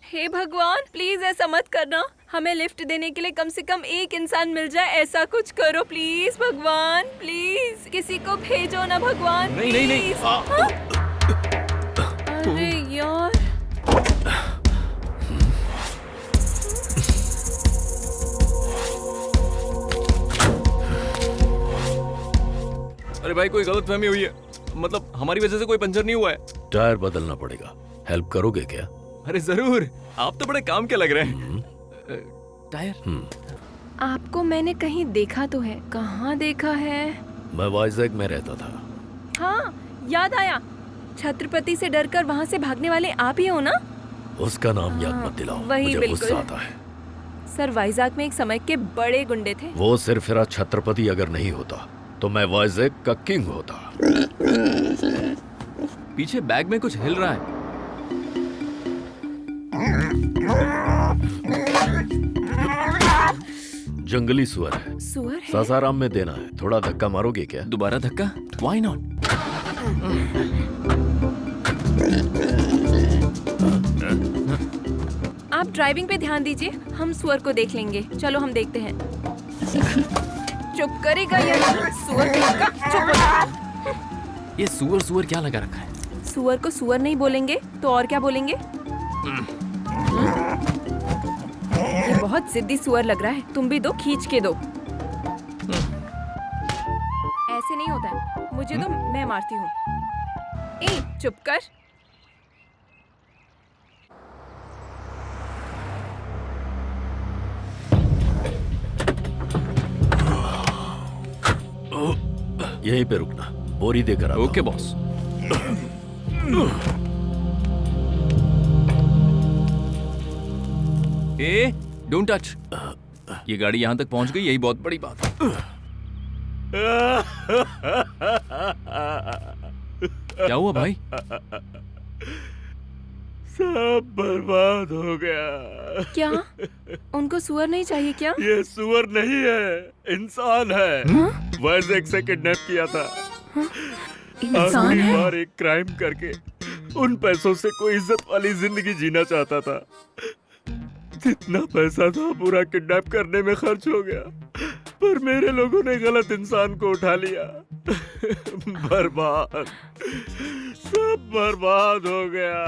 हे भगवान, प्लीज ऐसा मत करना। हमें लिफ्ट देने के लिए कम से कम एक इंसान मिल जाए, ऐसा कुछ करो प्लीज भगवान। प्लीज किसी को भेजो ना भगवान। नहीं। अरे यार, अरे भाई, कोई गलतफहमी हुई है। मतलब हमारी वजह से कोई पंचर नहीं हुआ है। टायर बदलना पड़ेगा, हेल्प करोगे क्या? अरे जरूर, आप तो बड़े काम के लग रहे हैं। टायर? आपको मैंने कहीं देखा तो है, कहाँ देखा है? मैं वाइजैक में रहता था। हाँ, याद आया। छत्रपति से डरकर वहाँ से भागने वाले आप ही हो ना? उसका नाम याद मत दिलाओ, वही मुझे बिल्कुल। गुस्सा आता है। सर, वाइजैक में एक समय के बड़े गुंडे थे। वो सिरफिरा छत्रपति अगर नहीं होता तो मैं वाइजैक का किंग होता। पीछे बैग में कुछ हिल रहा है। जंगली सुअर है। सुअर है? सासाराम में देना है। थोड़ा धक्का मारोगे क्या? दोबारा धक्का? Why not? आप ड्राइविंग पे ध्यान दीजिए, हम सुअर को देख लेंगे। चलो हम देखते हैं। चुप करेगा या नहीं? सुअर कहेगा, चुप हो जा। ये सुअर क्या लगा रखा है? सुअर को सुअर नहीं बोलेंगे तो और क्या बोलेंगे? ये बहुत जिद्दी सुअर लग रहा है। तुम भी दो, खींच के दो। ऐसे नहीं होता है। मुझे दो, मैं मारती हूँ। ए, चुप कर। यहीं पे रुकना, बोरी देकर आता हूं। Okay boss. A, don't touch. ये गाड़ी यहाँ तक पहुँच गई, यही बहुत बड़ी बात है। क्या हुआ भाई? सब बर्बाद हो गया। क्या? उनको सुअर नहीं चाहिए क्या? ये सुअर नहीं है, इंसान है। वाइजैक से किडनैप किया था। इंसान आखिरी है? बार एक क्राइम करके उन पैसों से कोई इज्जत वाली जिंदगी जीना चाहता था। जितना पैसा था पूरा किडनैप करने में खर्च हो गया, पर मेरे लोगों ने गलत इंसान को उठा लिया। बर्बाद, सब बर्बाद हो गया।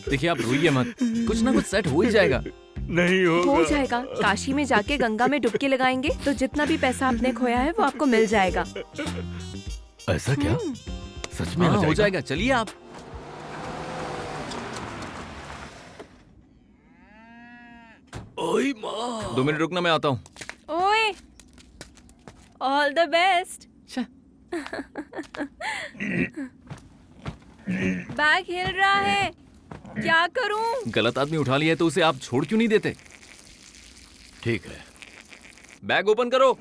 देखिए, आप रोइए मत, कुछ ना कुछ सेट हो ही जाएगा। नहीं होगा। हो जाएगा। काशी में जाके गंगा में डुबकी लगाएंगे तो जितना भी पैसा आपने खोया है वो आपको मिल जाएगा। ऐसा क्या? सच में हाँ, हो जाएगा। चलिए आप। ओए माँ। 2 मिनट रुकना, मैं आता हूँ। ओए, ऑल द बेस्ट। बैग हिल रहा है, क्या करूं? गलत आदमी उठा लिया है तो उसे आप छोड़ क्यों नहीं देते? ठीक है, बैग ओपन करो।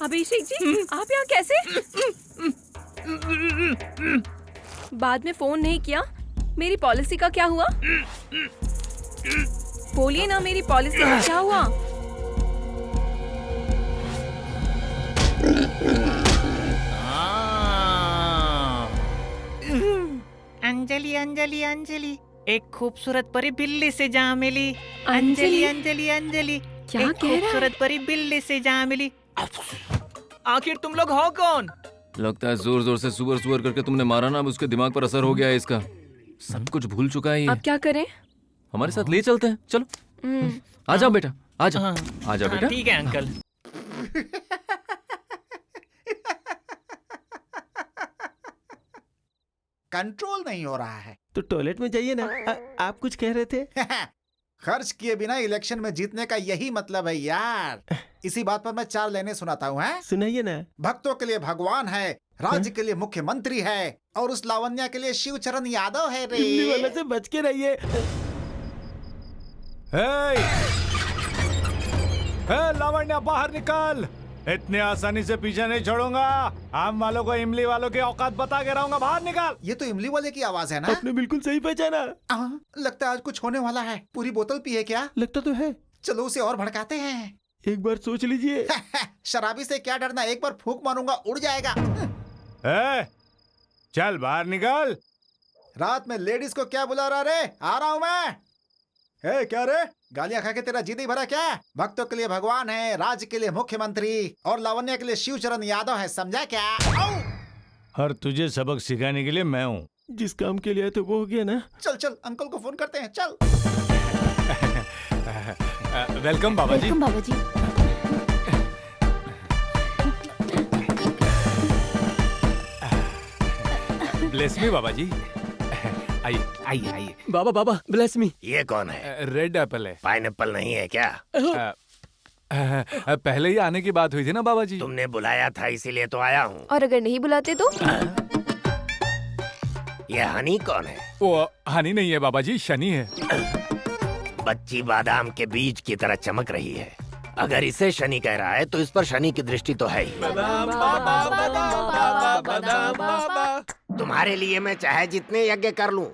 अभिषेक जी, आप यहाँ कैसे? बाद में फोन नहीं किया। मेरी पॉलिसी का क्या हुआ? बोलिए ना, मेरी पॉलिसी का क्या हुआ? अंजलि अंजलि अंजलि, एक खूबसूरत परी बिल्ली से जा मिली। अंजलि? अंजलि अंजलि अंजलि, क्या एक कह रहा है? खूबसूरत परी बिल्ली से जा मिली। आखिर तुम लोग हो कौन? लगता है जोर जोर से सुअर करके तुमने मारा ना, अब उसके दिमाग पर असर हो गया है इसका। सब कुछ भूल चुका है ये। अब क्या करें? हमारे साथ ले चलते हैं, चलो। आ जाओ बेटा, आ जाओ। आ जाओ बेटा। ठीक है अंकल। कंट्रोल नहीं हो रहा है। तो टॉयलेट में जाइए ना। आप कुछ कह रहे थे? खर्च किए बिना इलेक्शन में जीतने का यही मतलब है यार। इसी बात पर मैं 4 लाइनें सुनाता हूँ। सुनाइए ना। भक्तों के लिए भगवान है, राज्य के लिए मुख्यमंत्री है, और उस लावण्या के लिए शिवचरण यादव है रे। दिल्ली वाले से बच के रहिए। लावण्या, बाहर निकल। इतने आसानी से पीछे नहीं छोड़ूंगा। आम वालों को इमली वालों की औकात बता के रहूंगा। बाहर निकल। ये तो इमली वाले की आवाज है ना? आपने बिल्कुल सही पहचाना। लगता है आज कुछ होने वाला है। पूरी बोतल पी है क्या? लगता तो है। चलो उसे और भड़काते हैं। एक बार सोच लीजिए। शराबी से क्या डरना, एक बार फूंक मारूंगा उड़ जाएगा। चल बाहर निकल। रात में लेडीज को क्या बुला रहा रे? आ रहा हूँ मैं। क्या रे, गालियां खा के तेरा जी नहीं भरा क्या? भक्तों के लिए भगवान है, राज्य के लिए मुख्यमंत्री, और लावण्या के लिए शिवचरण यादव है, समझा क्या? और तुझे सबक सिखाने के लिए मैं हूँ। जिस काम के लिए तो वो हो गया ना। चल चल, अंकल को फोन करते हैं, चल। वेलकम बाबा जी। वेलकम बाबा जी। ब्लेस मी बाबा जी। आइए आइए आइए। बाबा बाबा ब्लेस मी। ये कौन है? रेड एप्पल है। पाइनएप्पल नहीं है क्या? पहले ही आने की बात हुई थी ना बाबा जी। तुमने बुलाया था इसीलिए तो आया हूँ। और अगर नहीं बुलाते तो? ये हनी कौन है? वो हनी नहीं है बाबा जी, शनि है। बच्ची बादाम के बीज की तरह चमक रही है। अगर इसे शनि कह रहा है तो इस पर शनि की दृष्टि तो है ही। तुम्हारे लिए मैं चाहे जितने यज्ञ कर लूं,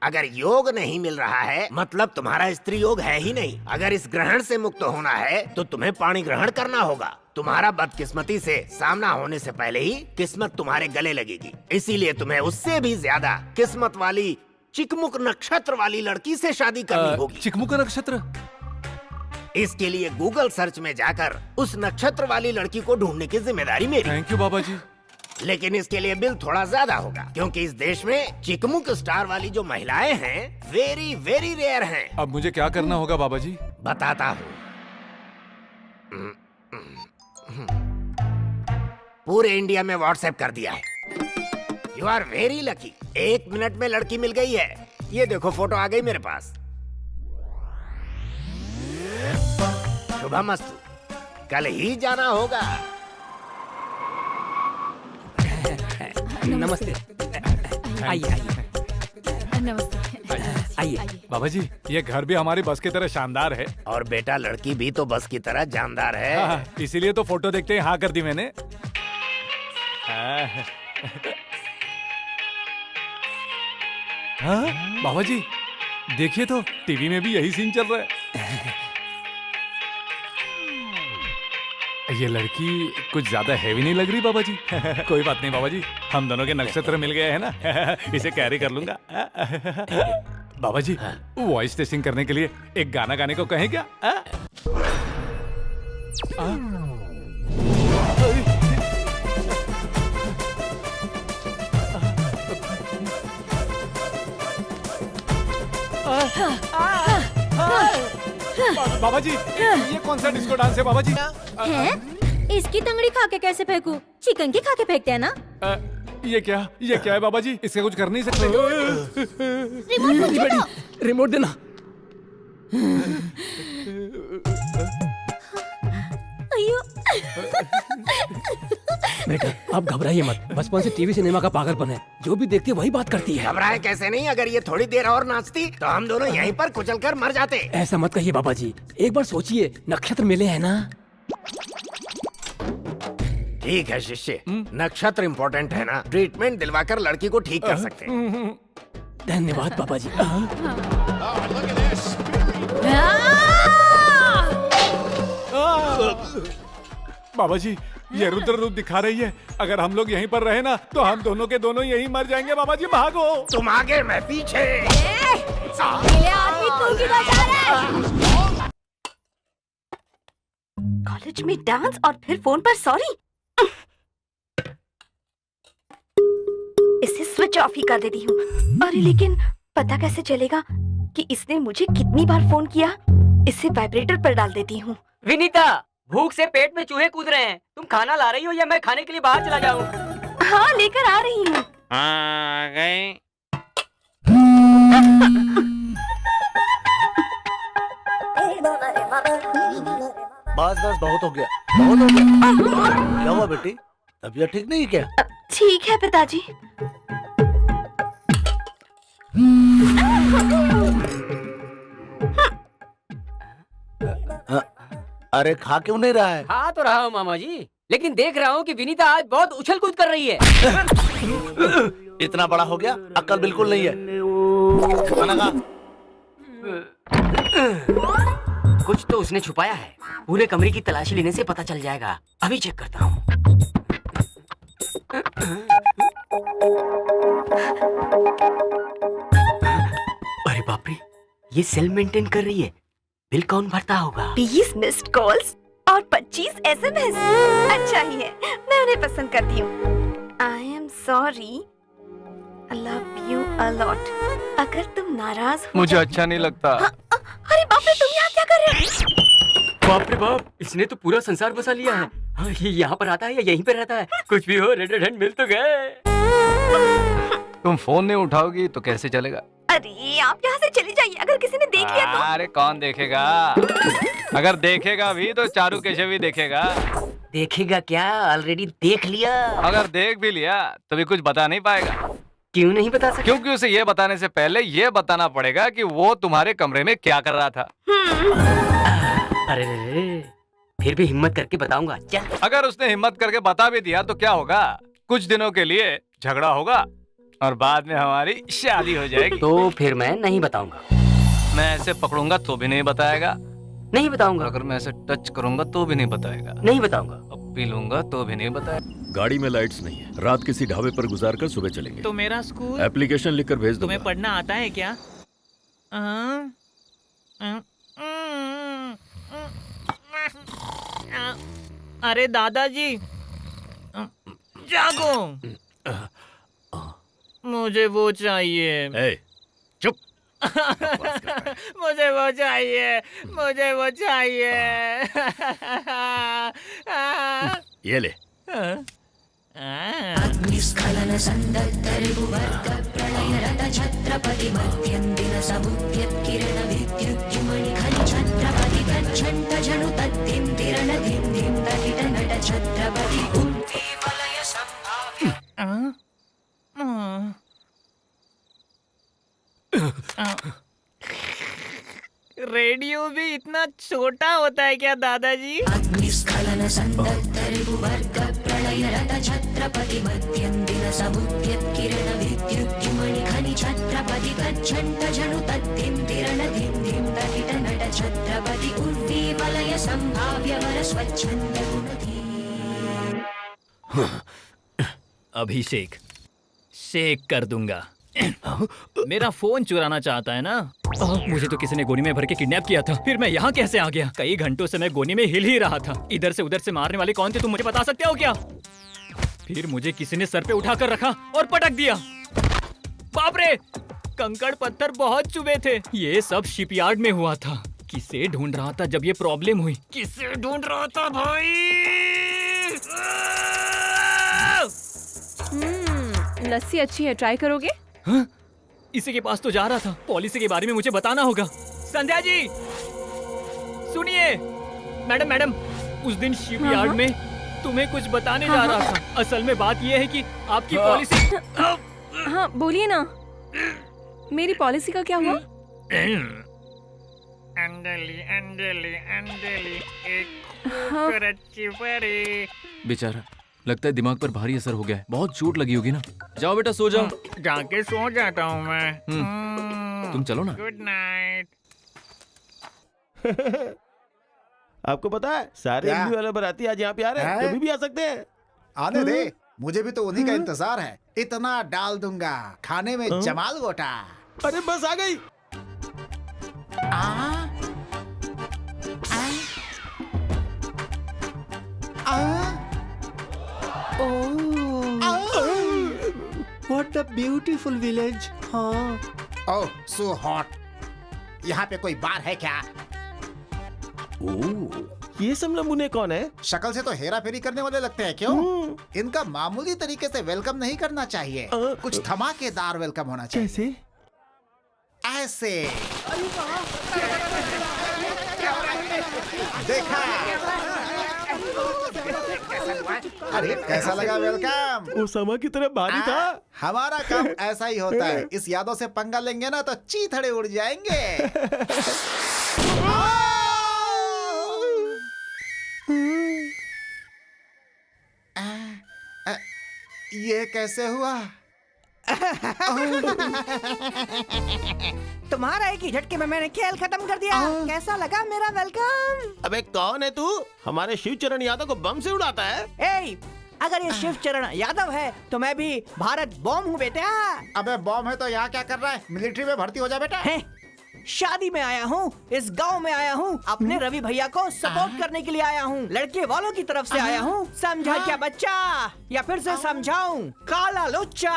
अगर योग नहीं मिल रहा है मतलब तुम्हारा स्त्री योग है ही नहीं। अगर इस ग्रहण से मुक्त होना है तो तुम्हें पानी ग्रहण करना होगा। तुम्हारा बदकिस्मती से सामना होने से पहले ही किस्मत तुम्हारे गले लगेगी। इसीलिए तुम्हें उससे भी ज्यादा किस्मत वाली चिकमुक नक्षत्र वाली लड़की से शादी करनी होगी। चिकमुक नक्षत्र? इसके लिए गूगल सर्च में जाकर उस नक्षत्र वाली लड़की को ढूंढने की जिम्मेदारी मेरी। थैंक यू बाबा जी। लेकिन इसके लिए बिल थोड़ा ज्यादा होगा क्योंकि इस देश में चिकमुक स्टार वाली जो महिलाएं हैं वेरी वेरी रेयर हैं। अब मुझे क्या करना होगा बाबा जी? बताता हूँ। पूरे इंडिया में व्हाट्सएप कर दिया है। You are very lucky. 1 minute में लड़की मिल गई है। ये देखो फोटो आ गई मेरे पास। शुभमस्तु। कल ही जाना होगा। नमस्ते। आइए आइए। नमस्ते। आइए। बाबा जी ये घर भी हमारी बस की तरह शानदार है। और बेटा लड़की भी तो बस की तरह जानदार है। हाँ, इसीलिए तो फोटो देखते ही हाँ कर दी मैंने। हाँ बाबा जी देखिए तो टीवी में भी यही सीन चल रहा है। ये लड़की कुछ ज्यादा हैवी नहीं लग रही बाबा जी? कोई बात नहीं बाबा जी, हम दोनों के नक्षत्र मिल गए हैं ना। इसे कैरी कर लूंगा। बाबा जी वॉइस टेस्टिंग करने के लिए एक गाना गाने को कहें क्या? बाबा जी ये कौन सा डिस्को डांस है बाबा जी? है? इसकी तंगड़ी खा के कैसे फेंकू? चिकन की खा के फेंकते हैं ना? ये क्या है बाबा जी? इससे कुछ कर नहीं सकते? रिमोट देना। अयो। बेटा आप घबराइए मत। बचपन से टीवी सिनेमा का पागलपन है। जो भी देखती है वही बात करती है। घबराए कैसे नहीं? अगर ये थोड़ी देर और नाचती तो हम दोनों यहीं पर कुचलकर मर जाते। ऐसा मत कहिए बाबा जी। एक बार सोचिए नक्षत्र मिले हैं ना। ठीक है शिष्य, नक्षत्र इम्पोर्टेंट है ना। ट्रीटमेंट दिलवाकर लड़की को ठीक कर सकते हैं। धन्यवाद पापा जी। बाबा जी ये रुद्र रूप दिखा रही है। अगर हम लोग यहीं पर रहे ना तो हम दोनों के दोनों यहीं मर जाएंगे। बाबा जी भागो। तुम आगे मैं पीछे। कॉलेज में डांस और फिर फोन पर सॉरी। इसे स्विच ऑफ ही कर देती हूँ। अरे लेकिन पता कैसे चलेगा कि इसने मुझे कितनी बार फोन किया? इसे वाइब्रेटर पर डाल देती हूँ। विनीता भूख से पेट में चूहे कूद रहे हैं। तुम खाना ला रही हो या मैं खाने के लिए बाहर चला जाऊँ? हाँ लेकर आ रही हूँ। आ गए। बस बस बहुत हो गया, बहुत हो गया। क्या हुआ बेटी? तबीयत ठीक नहीं क्या? ठीक है पिताजी। अरे खा क्यों नहीं रहा है? खा तो रहा हूँ मामा जी, लेकिन देख रहा हूँ कि विनीता आज बहुत उछल कूद कर रही है। इतना बड़ा हो गया, अक्ल बिल्कुल नहीं है। खाना खा। कुछ तो उसने छुपाया है। पूरे कमरे की तलाशी लेने से पता चल जाएगा। अभी चेक करता हूँ। अरे बाप रे, ये सेल मेंटेन कर रही है। बिल कौन भरता होगा? 20 मिस्ड कॉल्स और 25 SMS। अच्छा ही है, मैं उन्हें पसंद करती हूँ। आई am sorry, I love you a lot. अगर तुम नाराज हो मुझे अच्छा नहीं लगता। अरे बाप रे, तुम यहाँ क्या कर रहे हो? बाप रे बाप, इसने तो पूरा संसार बसा लिया है। हाँ, ये यहाँ पर आता है या यहीं पर रहता है? कुछ भी हो, रेड रेड हैंड मिल तो गए। तुम फोन नहीं उठाओगी तो कैसे चलेगा? अरे आप यहाँ से चली जाइए, अगर किसी ने देख लिया तो। अरे कौन देखेगा? अगर देखेगा भी तो चारू केशव भी देखेगा। देखेगा क्या? ऑलरेडी देख लिया। अगर देख भी लिया तो भी कुछ बता नहीं पाएगा। क्यों नहीं बता सकता? क्योंकि उसे ये बताने से पहले ये बताना पड़ेगा कि वो तुम्हारे कमरे में क्या कर रहा था। अरे फिर भी हिम्मत करके बताऊंगा। चल। अगर उसने हिम्मत करके बता भी दिया तो क्या होगा? कुछ दिनों के लिए झगड़ा होगा और बाद में हमारी शादी हो जाएगी। तो फिर मैं नहीं बताऊंगा। मैं ऐसे पकड़ूंगा तो भी नहीं बताएगा। नहीं बताऊंगा। अगर मैं ऐसे टच करूंगा तो भी नहीं बताएगा। नहीं बताऊंगा। अब पी लूंगा तो भी नहीं बताएगा। गाड़ी में लाइट्स नहीं है, रात किसी ढाबे पर गुजार कर सुबह चलेंगे। तो मेरा स्कूल एप्लीकेशन लिखकर भेज दो। तुम्हें पढ़ना आता है क्या? अरे दादाजी जागो, मुझे वो चाहिए। चुप। मुझे वो चाहिए, मुझे वो चाहिए। ये ले। अग्निस्खलन संदग्धरिपुवर्ग प्रलयरत छत्रपति मध्यन्दिन समुद्यत्किरण विद्युज्जुमणि खनि छत्रपति गच्छन्त जनु तद्धिं तिरण धिं धिं तकिट नट छत्रपति कुन्ती वलय संभाव्य। रेडियो भी इतना छोटा होता है क्या दादाजी? अग्निस्खलन संदग्धरिपुवर्ग प्रलयरत छत्रपति मध्यन्दिन समुद्यत्किरण विद्युज्जुमणि खनि छत्रपति गच्छन्त जनु तद्धिं तिरण धिं धिं तकिट नट छत्रपति उर्वी वलय संभाव्य वर स्वच्छन्द गुणधी। अभिषेक शेक कर दूंगा। मेरा फोन चुराना चाहता है ना? मुझे तो किसी ने गोनी में भर के किडनैप किया था। फिर मैं यहाँ कैसे आ गया? कई घंटों से मैं गोनी में हिल ही रहा था। इधर से उधर से मारने वाले कौन थे तुम मुझे बता सकते हो क्या? फिर मुझे किसी ने सर पे उठाकर रखा और पटक दिया। बाप रे, कंकड़ पत्थर बहुत चुभे थे। ये सब शिपयार्ड में हुआ था। किसे ढूंढ रहा था जब ये प्रॉब्लम हुई? किसे ढूंढ रहा था भाई? लस्सी अच्छी है, ट्राई करोगे? हाँ? इसी के पास तो जा रहा था। पॉलिसी के बारे में मुझे बताना होगा। संध्या जी सुनिए। मैडम उस दिन शिपयार्ड में तुम्हें कुछ बताने जा रहा था। असल में बात यह है कि आपकी पॉलिसी। हाँ बोलिए ना, मेरी पॉलिसी का क्या हुआ? अंजलि अंजलि अंजलि एक अच्छी परी। बेचारा, लगता है दिमाग पर भारी असर हो गया है। बहुत चोट लगी होगी ना। जाओ बेटा सो जाओ। जाके सो जाता हूँ मैं। तुम चलो ना। Good night. आपको पता है सारे एमबी वाले बाराती आज यहाँ पे आ रहे हैं। कभी भी आ सकते हैं। आने दे, मुझे भी तो उन्हीं का इंतजार है। इतना डाल दूंगा खाने में जमाल गोटा। अरे बस आ गई। What a beautiful village. हाँ। Oh, so hot. यहाँ पे कोई बार है क्या? ये सब नमूने कौन है? शक्ल से तो हेरा फेरी करने वाले लगते हैं। क्यों? इनका मामूली तरीके से वेलकम नहीं करना चाहिए। कुछ धमाकेदार वेलकम होना चाहिए। कैसे? ऐसे। देखा? अरे कैसा लगा वेलकम? ओसामा की तरह भारी था। हमारा काम ऐसा ही होता है। इस यादों से पंगा लेंगे ना तो चीथड़े उड़ जाएंगे। ये कैसे हुआ? तुम्हारा एक ही झटके में मैंने खेल खत्म कर दिया। कैसा लगा मेरा वेलकम? अबे कौन है तू? हमारे शिवचरण यादव को बम से उड़ाता है? ए, अगर ये शिवचरण यादव है तो मैं भी भारत बॉम्ब हूँ बेटा। अबे बॉम्ब है तो यहाँ क्या कर रहा है? मिलिट्री में भर्ती हो जा बेटा। शादी में आया हूँ, इस गांव में आया हूँ, अपने रवि भैया को सपोर्ट करने के लिए आया हूँ, लड़के वालों की तरफ से आया हूँ। समझा क्या बच्चा? या फिर से समझाऊं? काला लुच्चा।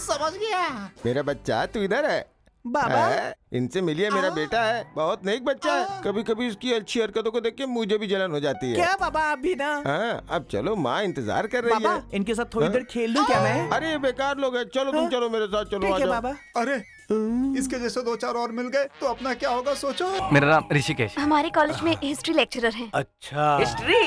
समझ गया। मेरा बच्चा तू इधर है। बाबा इनसे मिलिए, मेरा बेटा है, बहुत नेक बच्चा है। कभी कभी इसकी अच्छी हरकतों को देख के मुझे भी जलन हो जाती है। क्या बाबा आप भी ना? हाँ, अब चलो, माँ इंतजार कर रही बाबा है। इनके साथ थोड़ी देर खेल लूं क्या मैं? अरे ये बेकार लोग हैं, चलो तुम चलो मेरे साथ, चलो ठीक आ है जाओ। बाबा। अरे इसके जैसे 2-4 और मिल गए तो अपना क्या होगा सोचो। मेरा नाम ऋषिकेश। हमारे कॉलेज में हिस्ट्री लेक्चरर हैं। अच्छा हिस्ट्री।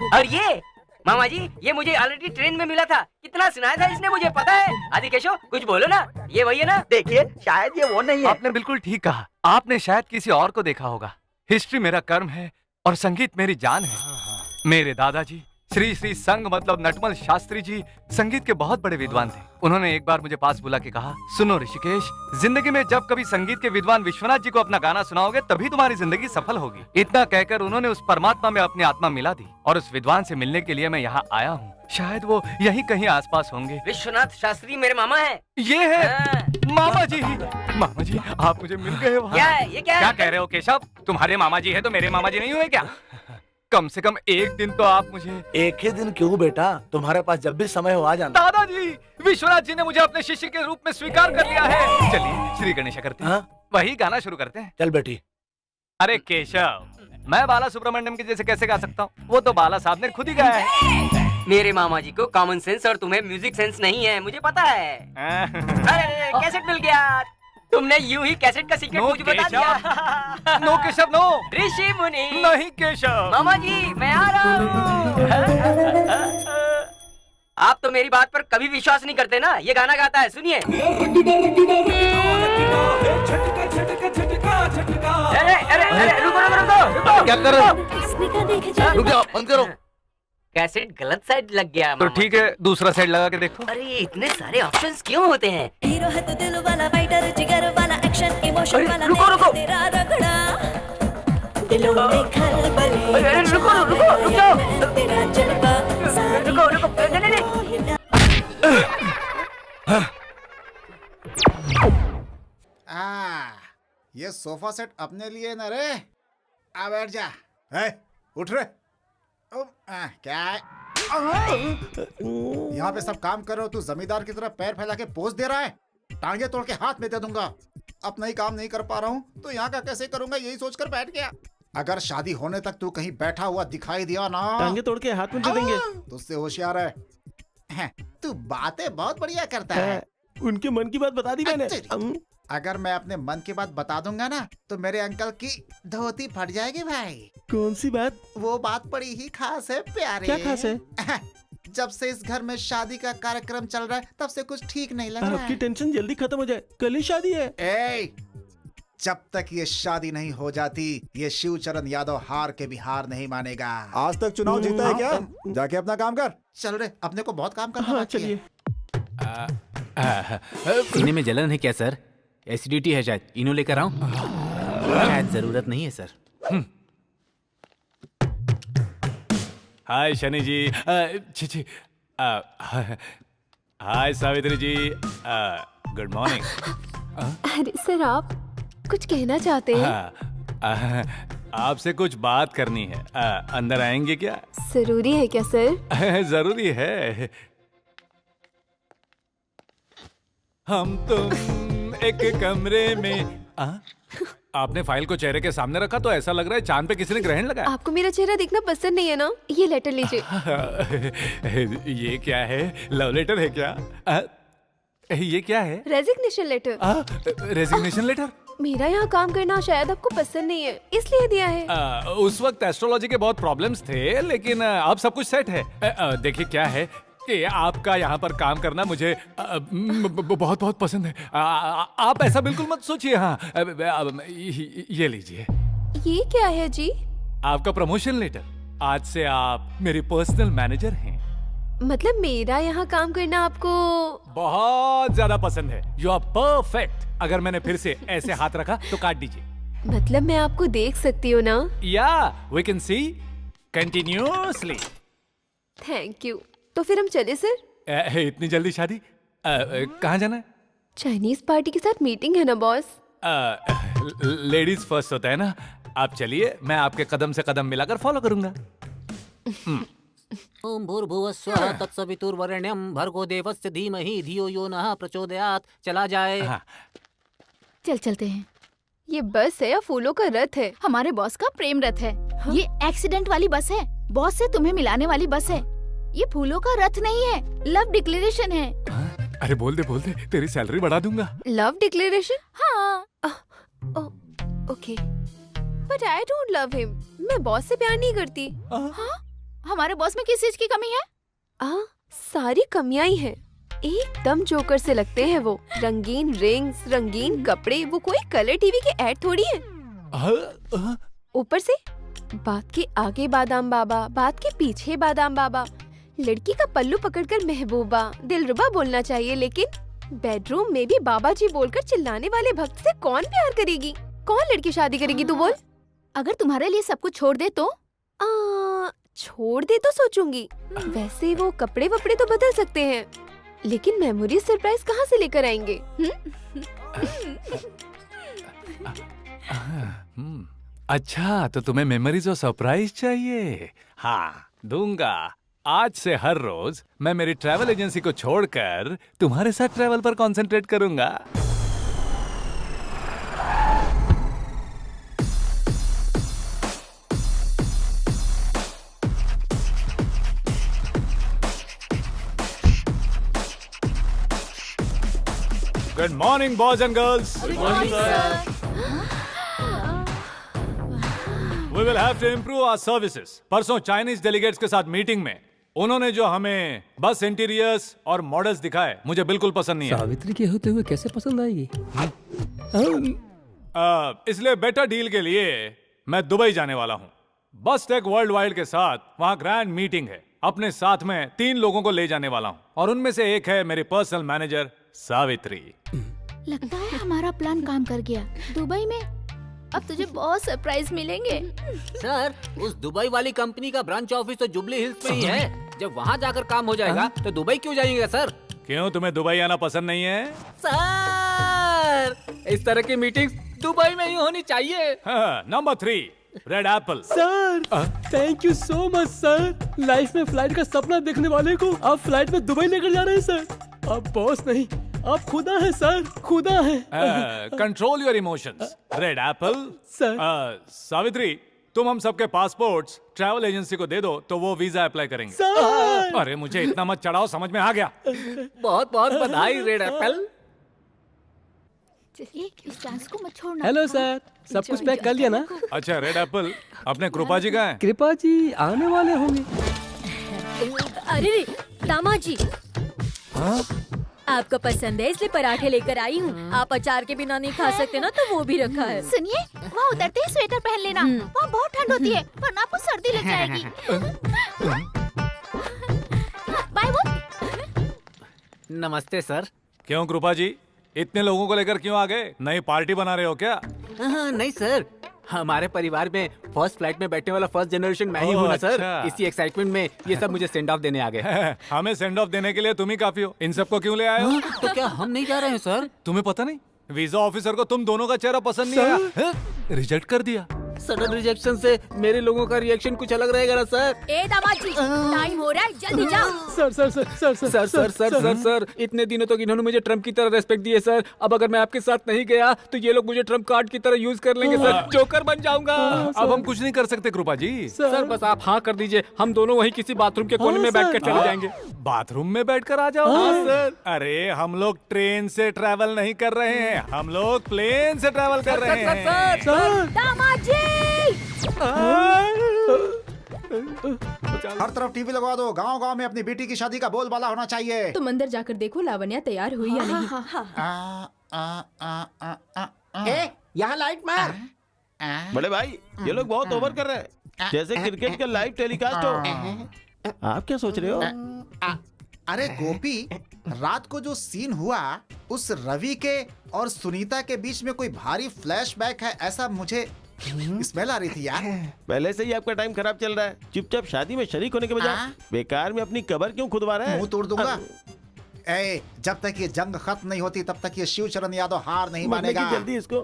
और ये मामा जी, ये मुझे ऑलरेडी ट्रेन में मिला था। कितना सुनाया था इसने, मुझे पता है। आदि केशव कुछ बोलो ना, ये वही है ना? देखिए शायद ये वो नहीं है। आपने बिल्कुल ठीक कहा, आपने शायद किसी और को देखा होगा। हिस्ट्री मेरा कर्म है और संगीत मेरी जान है। मेरे दादाजी श्री श्री संग मतलब नटमल शास्त्री जी संगीत के बहुत बड़े विद्वान थे। उन्होंने एक बार मुझे पास बुला के कहा, सुनो ऋषिकेश, जिंदगी में जब कभी संगीत के विद्वान विश्वनाथ जी को अपना गाना सुनाओगे तभी तुम्हारी जिंदगी सफल होगी। इतना कहकर उन्होंने उस परमात्मा में अपनी आत्मा मिला दी और उस विद्वान से मिलने के लिए मैं यहाँ आया हूँ। शायद वो यहीं कहीं आसपास होंगे। विश्वनाथ शास्त्री मेरे मामा है। ये है मामा जी। मामा जी आप मुझे मिल गए वहाँ। क्या है? ये क्या है? क्या कह रहे हो केशव? तुम्हारे मामा जी है तो मेरे मामा जी नहीं हुए क्या? कम से कम एक दिन तो आप मुझे। एक ही दिन क्यों बेटा, तुम्हारे पास जब भी समय हो आ जाना। दादाजी, विश्वनाथ जी ने मुझे अपने शिष्य के रूप में स्वीकार कर लिया है। चलिए श्री गणेश करते हैं। वही गाना शुरू करते हैं। चल बेटी। अरे केशव, मैं बाला सुब्रमण्यम के जैसे कैसे गा सकता हूँ? वो तो बाला साहब ने खुद ही गाया है। मेरे मामा जी को कॉमन सेंस और तुम्हें म्यूजिक सेंस नहीं है, मुझे पता है। अरे कैसेट मिल गया। तुमने यूं ही कैसेट का सीक्रेट मुझे बता दिया। No Keshav no. ऋषि मुनि। नहीं केशव। मामा जी मैं आ रहा हूँ। आप तो मेरी बात पर कभी विश्वास नहीं करते ना। ये गाना गाता है, सुनिए। अरे रुको। क्या कर रहे हो? रुक जाओ, बंद करो। कैसेट गलत साइड लग गया। तो ठीक है, दूसरा साइड लगा के देखो। अरे इतने सारे ऑप्शंस क्यों होते हैं? हीरो है तो दिल वाला, फाइटर जिगर वाला, एक्शन इमोशन वाला, रुको। तेरा रगड़ा दिलों में खलबली। रुको जाओ। तेरा जलवा रुको नहीं। ये सोफा सेट अपने लिए न रे। आ बैठ जा। उठ रे। क्या है? यहाँ पे सब काम कर रहे हो, तू जमींदार की तरह पैर फैला के पोज दे रहा है। टांगे तोड़ के हाथ में दे दूंगा। अपना ही काम नहीं कर पा रहा हूँ तो यहाँ का कैसे करूंगा, यही सोचकर बैठ गया। अगर शादी होने तक तू कहीं बैठा हुआ दिखाई दिया ना, टांगे तोड़ के हाथ में दे देंगे। तुझसे होशियार है। तू बातें बहुत बढ़िया करता है। उनके मन की बात बता दी मैंने। अगर मैं अपने मन की बात बता दूंगा ना तो मेरे अंकल की धोती फट जाएगी भाई। कौन सी बात? वो बात बड़ी ही खास है प्यारे। क्या खास है? जब से इस घर में शादी का कार्यक्रम चल रहा है तब से कुछ ठीक नहीं लग रहा है। आपकी टेंशन जल्दी खत्म हो जाए, कल ही शादी है। जब तक ये शादी नहीं हो जाती ये शिवचरण यादव हार के भी हार नहीं मानेगा। आज तक चुनाव जीता है क्या? जाके अपना काम कर। चल रे, अपने को बहुत काम करना है। चलिए। सीने में जलन है क्या सर? एसिडिटी है शायद, इनो लेकर आऊं? शायद जरूरत नहीं है sir. Hi Shani ji. Hi Savitri ji. Good morning. अरे सर, आप कुछ कहना चाहते हैं? आपसे कुछ बात करनी है। अंदर आएंगे क्या? जरूरी है क्या सर? जरूरी है। हम तुम एक कमरे में। आपने फाइल को चेहरे के सामने रखा तो ऐसा लग रहा है चांद पे किसी ने ग्रहण लगाया। आपको मेरा चेहरा देखना पसंद नहीं है ना? ये लेटर लीजिए। ये क्या है? लव लेटर है क्या? ये क्या है? Resignation letter. Resignation letter? मेरा यहाँ काम करना शायद आपको पसंद नहीं है, इसलिए दिया है। उस वक्त एस्ट्रोलॉजी के बहुत प्रॉब्लम्स थे, लेकिन अब सब कुछ सेट है। देखिए क्या है कि आपका यहाँ पर काम करना मुझे बहुत बहुत पसंद है। आप ऐसा बिल्कुल मत सोचिए। हाँ, ये लीजिए। ये क्या है जी? आपका प्रमोशन लेटर। आज से आप मेरी पर्सनल मैनेजर हैं। मतलब मेरा यहाँ काम करना आपको बहुत ज्यादा पसंद है। You are perfect. अगर मैंने फिर से ऐसे हाथ रखा तो काट दीजिए। मतलब मैं आपको देख सकती हूँ ना? या we can see continuously. Thank you. तो फिर हम चले सर? इतनी जल्दी शादी? कहाँ जाना है? चाइनीज पार्टी के साथ मीटिंग है ना बॉस। लेडीज फर्स्ट होता है ना। आप चलिए, मैं आपके कदम से कदम मिलाकर फॉलो करूंगा। ओम भूर्भुवस्वः तत्सवितुर्वरेण्यं भर्गो देवस्य धीमहि धियो यो नः प्रचोदयात्। चला जाए। चल चलते हैं। ये बस है या फूलों का रथ है? हमारे बॉस का प्रेम रथ है। हाँ? ये एक्सीडेंट वाली बस है, बॉस से तुम्हें मिलाने वाली बस है। ये फूलों का रथ नहीं है, लव डिक्लेरेशन है। अरे बोल दे तेरी सैलरी बढ़ा दूंगा। Love declaration? हाँ। Okay, but I don't love him. मैं बॉस से प्यार नहीं करती। हाँ? हमारे बॉस में किस चीज की कमी है? सारी कमियां ही हैं। एकदम जोकर से लगते हैं वो। रंगीन रिंग्स, रंगीन कपड़े, वो कोई कलर टीवी के ऐड थोड़ी है। ऊपर से बात के आगे बादाम बाबा, बात के पीछे बादाम बाबा। लड़की का पल्लू पकड़कर महबूबा, दिलरुबा बोलना चाहिए, लेकिन बेडरूम में भी बाबा जी बोलकर चिल्लाने वाले भक्त से कौन प्यार करेगी? कौन लड़की शादी करेगी तू बोल? अगर तुम्हारे लिए सब कुछ छोड़ दे तो? छोड़ दे तो सोचूंगी। वैसे वो कपड़े वपड़े तो बदल सकते हैं, लेकिन मेमोरी सरप्राइज कहाँ से लेकर आएंगे? अच्छा, तो तुम्हें मेमोरीज और सरप्राइज चाहिए? हाँ, दूंगा। आज से हर रोज मैं मेरी ट्रैवल एजेंसी को छोड़कर तुम्हारे साथ ट्रैवल पर कंसंट्रेट करूंगा। Good morning boys and girls. Good morning sir. We will have to improve our services. परसों चाइनीज डेलीगेट्स के साथ मीटिंग में उन्होंने जो हमें बस इंटीरियर्स और मॉडल्स दिखाए, मुझे बिल्कुल पसंद नहीं है। सावित्री के होते हुए कैसे पसंद आएगी? इसलिए बेटर डील के लिए मैं दुबई जाने वाला हूँ। बस टेक वर्ल्ड वाइड के साथ वहाँ ग्रैंड मीटिंग है। अपने साथ में 3 लोगों को ले जाने वाला हूँ और उनमें से एक है मेरी पर्सनल मैनेजर सावित्री। लगता है हमारा प्लान काम कर गया। दुबई में अब तुझे बहुत सरप्राइज मिलेंगे। सर, उस दुबई वाली कंपनी का ब्रांच ऑफिस तो जुबली हिल्स में ही है। जब वहाँ जाकर काम हो जाएगा तो दुबई क्यों जाएंगे सर? क्यों, तुम्हें दुबई आना पसंद नहीं है? सर, इस तरह की मीटिंग्स दुबई में ही होनी चाहिए। Number 3, red Apple. Sir, thank you so much sir. Life में फ्लाइट का सपना देखने वाले को आप फ्लाइट में दुबई लेकर जा रहे हैं सर। आप बॉस नहीं, आप खुदा है सर, खुदा है। Control your emotions. Red Apple. Sir. Savitri, तुम हम सबके पासपोर्ट्स ट्रैवल एजेंसी को दे दो तो वो वीजा अप्लाई करेंगे। सर। अरे मुझे इतना मत चढ़ाओ, समझ में आ गया। बहुत बहुत बधाई रेड एप्पल। चलिए, इस चांस को मत छोड़ना। हेलो सर, सब कुछ पैक कर लिया ना? अच्छा रेड एप्पल, अपने कृपा जी कहाँ हैं? कृपा जी आने वाले होंगे। अरे दामाद जी, आपको पसंद है इसलिए पराठे लेकर आई हूँ। आप अचार के बिना नहीं खा सकते ना, तो वो भी रखा है। सुनिए, वहाँ उतरते ही स्वेटर पहन लेना। वहाँ बहुत ठंड होती है, वरना आपको सर्दी लग जाएगी। बाय वो। नमस्ते सर। क्यों कृपा जी, इतने लोगों को लेकर क्यों आ गए? नई पार्टी बना रहे हो क्या? नहीं सर, हमारे परिवार में फर्स्ट फ्लाइट में बैठने वाला फर्स्ट जनरेशन मैं ही हूँ ना सर। अच्छा। इसी एक्साइटमेंट में ये सब मुझे सेंड ऑफ देने आ गए। हमें सेंड ऑफ देने के लिए तुम ही काफी हो। इन सबको क्यों ले आए हो? तो क्या हम नहीं जा रहे हैं सर? तुम्हें पता नहीं, वीजा ऑफिसर को तुम दोनों का चेहरा पसंद नहीं आया, रिजेक्ट कर दिया। सडन रिजेक्शन से मेरे लोगों का रिएक्शन कुछ अलग रहेगा ना सर। ए दामाद जी, टाइम हो रहा है, जल्दी जाओ। Sir sir sir sir sir sir sir sir sir sir इतने दिनों तक इन्होंने मुझे ट्रम्प की तरह रेस्पेक्ट दी है सर। अब अगर मैं आपके साथ नहीं गया तो ये लोग मुझे ट्रम्प कार्ड की तरह यूज कर लेंगे सर। जोकर बन जाऊंगा। अब हम कुछ नहीं कर सकते कृपा जी। सर बस आप हाँ कर दीजिए, हम दोनों वहीं किसी बाथरूम के कोने में बैठकर चले जाएंगे। बाथरूम में बैठकर आ जाओ। हाँ, सर। अरे हम लोग ट्रेन से ट्रैवल नहीं कर रहे हैं, हम लोग प्लेन से ट्रैवल कर रहे हैं। दामाद जी, हर तरफ टीवी लगवा दो। गांव-गांव में अपनी बेटी की शादी का बोलबाला होना चाहिए। तुम अंदर जाकर देखो लावण्या तैयार हुई या नहीं। यहाँ लाइट मार। बड़े भाई, ये लोग बहुत ओवर कर रहे हैं, जैसे क्रिकेट का लाइव टेलीकास्ट हो। आप क्या सोच रहे हो? अरे गोपी, रात को जो सीन हुआ उस रवि के और सुनीता के बीच में कोई भारी फ्लैशबैक है, ऐसा मुझे स्मेल आ रही थी यार। पहले से ही आपका टाइम खराब चल रहा है। चुपचाप शादी में शरीक होने के बजाय बेकार में अपनी कब्र क्यों खुदवा रहे हैं? मुंह तोड़ दूंगा। ए, जब तक ये जंग खत्म नहीं होती तब तक ये शिवचरण यादव हार नहीं मानेगा। जल्दी इसको।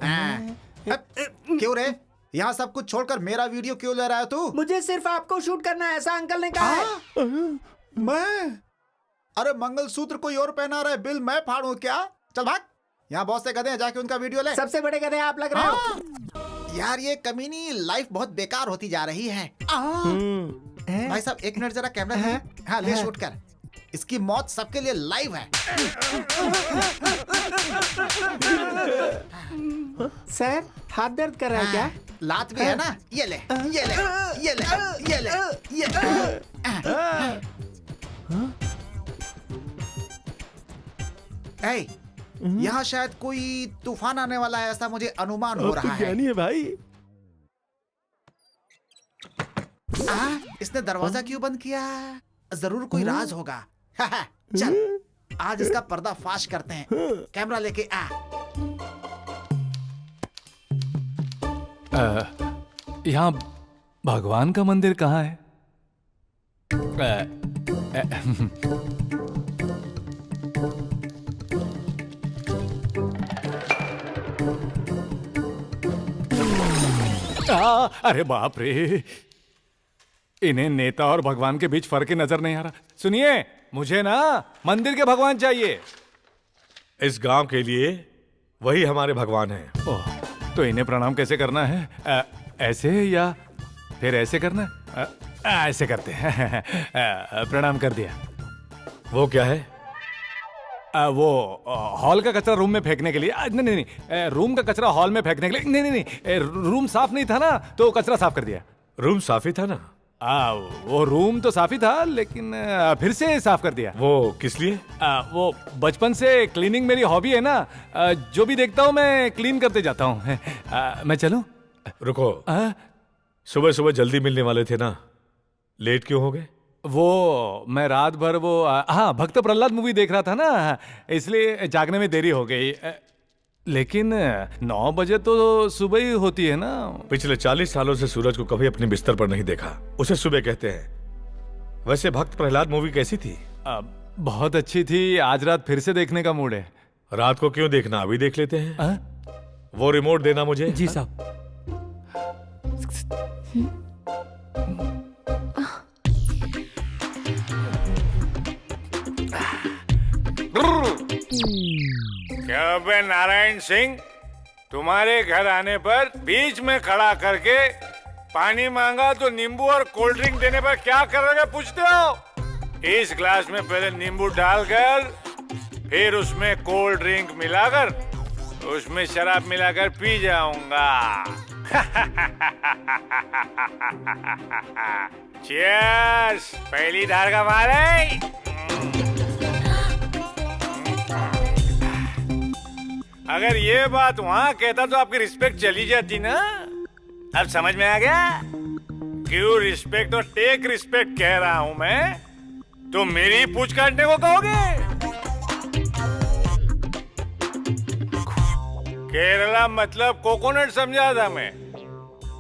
क्यों रे, यहाँ सब कुछ छोड़कर मेरा वीडियो क्यों ले रहा है तू? मुझे सिर्फ आपको शूट करना है, ऐसा अंकल ने कहा है। मैं? अरे मंगलसूत्र कोई और पहना रहा है, बिल मैं फाड़ूं क्या? चल भाग। यहाँ बहुत से गधे हैं, जाके उनका वीडियो ले। सबसे बड़े गधे आप लग रहे हो। यार ये कमीनी लाइफ बहुत बेकार होती जा रही है। भाई साहब 1 मिनट जरा कैमरा है। हाँ ले शूट कर। इसकी मौत सबके लिए लाइव है। सर हाथ दर्द कर रहा है क्या? लात भी है ना, ये ले ये ले ये ले ये ले ये यहाँ शायद कोई तूफान आने वाला है, ऐसा मुझे अनुमान हो रहा है। ज्ञानी है भाई। इसने दरवाजा क्यों बंद किया? जरूर कोई राज होगा। चल आज इसका पर्दाफाश करते हैं। कैमरा लेके आ। यहाँ भगवान का मंदिर कहाँ है? अरे बाप रे, इन्हें नेता और भगवान के बीच फर्क ही नजर नहीं आ रहा। सुनिए, मुझे ना मंदिर के भगवान चाहिए। इस गांव के लिए वही हमारे भगवान हैं। ओह, तो इन्हें प्रणाम कैसे करना है? ऐसे या फिर ऐसे करना है? ऐसे करते हैं। प्रणाम कर दिया। वो क्या है? वो हॉल का कचरा रूम में फेंकने के लिए। नहीं नहीं नहीं, रूम का कचरा हॉल में फेंकने के लिए। नहीं नहीं नहीं, रूम साफ नहीं था ना, तो कचरा साफ कर दिया। रूम साफ ही था ना? वो रूम तो साफ ही था, लेकिन फिर से साफ कर दिया। वो किस लिए? वो बचपन से क्लीनिंग मेरी हॉबी है ना। जो भी देखता हूँ मैं क्लीन करते जाता हूँ। मैं चलूं? रुको, सुबह सुबह जल्दी मिलने वाले थे ना, लेट क्यों हो गए? वो मैं रात भर वो हाँ भक्त प्रहलाद मूवी देख रहा था ना, इसलिए जागने में देरी हो गई। लेकिन 9 बजे तो सुबह ही होती है ना। पिछले 40 सालों से सूरज को कभी अपने बिस्तर पर नहीं देखा, उसे सुबह कहते हैं। वैसे भक्त प्रहलाद मूवी कैसी थी? बहुत अच्छी थी। आज रात फिर से देखने का मूड है। रात को क्यों देखना, अभी देख लेते हैं। वो रिमोट देना मुझे। जी साहब। क्या बे नारायण सिंह, तुम्हारे घर आने पर बीच में खड़ा करके पानी मांगा तो नींबू और कोल्ड ड्रिंक देने पर क्या करोगे पूछते हो? इस ग्लास में पहले नींबू डालकर, फिर उसमें कोल्ड ड्रिंक मिलाकर, उसमें शराब मिलाकर पी जाऊंगा। चीयर्स। पहली धार का माल है। अगर ये बात वहाँ कहता तो आपकी रिस्पेक्ट चली जाती ना। अब समझ में आ गया क्यों रिस्पेक्ट और टेक रिस्पेक्ट कह रहा हूँ मैं? तो मेरी पूछ काटने को कहोगे? केरला मतलब कोकोनट समझा था मैं,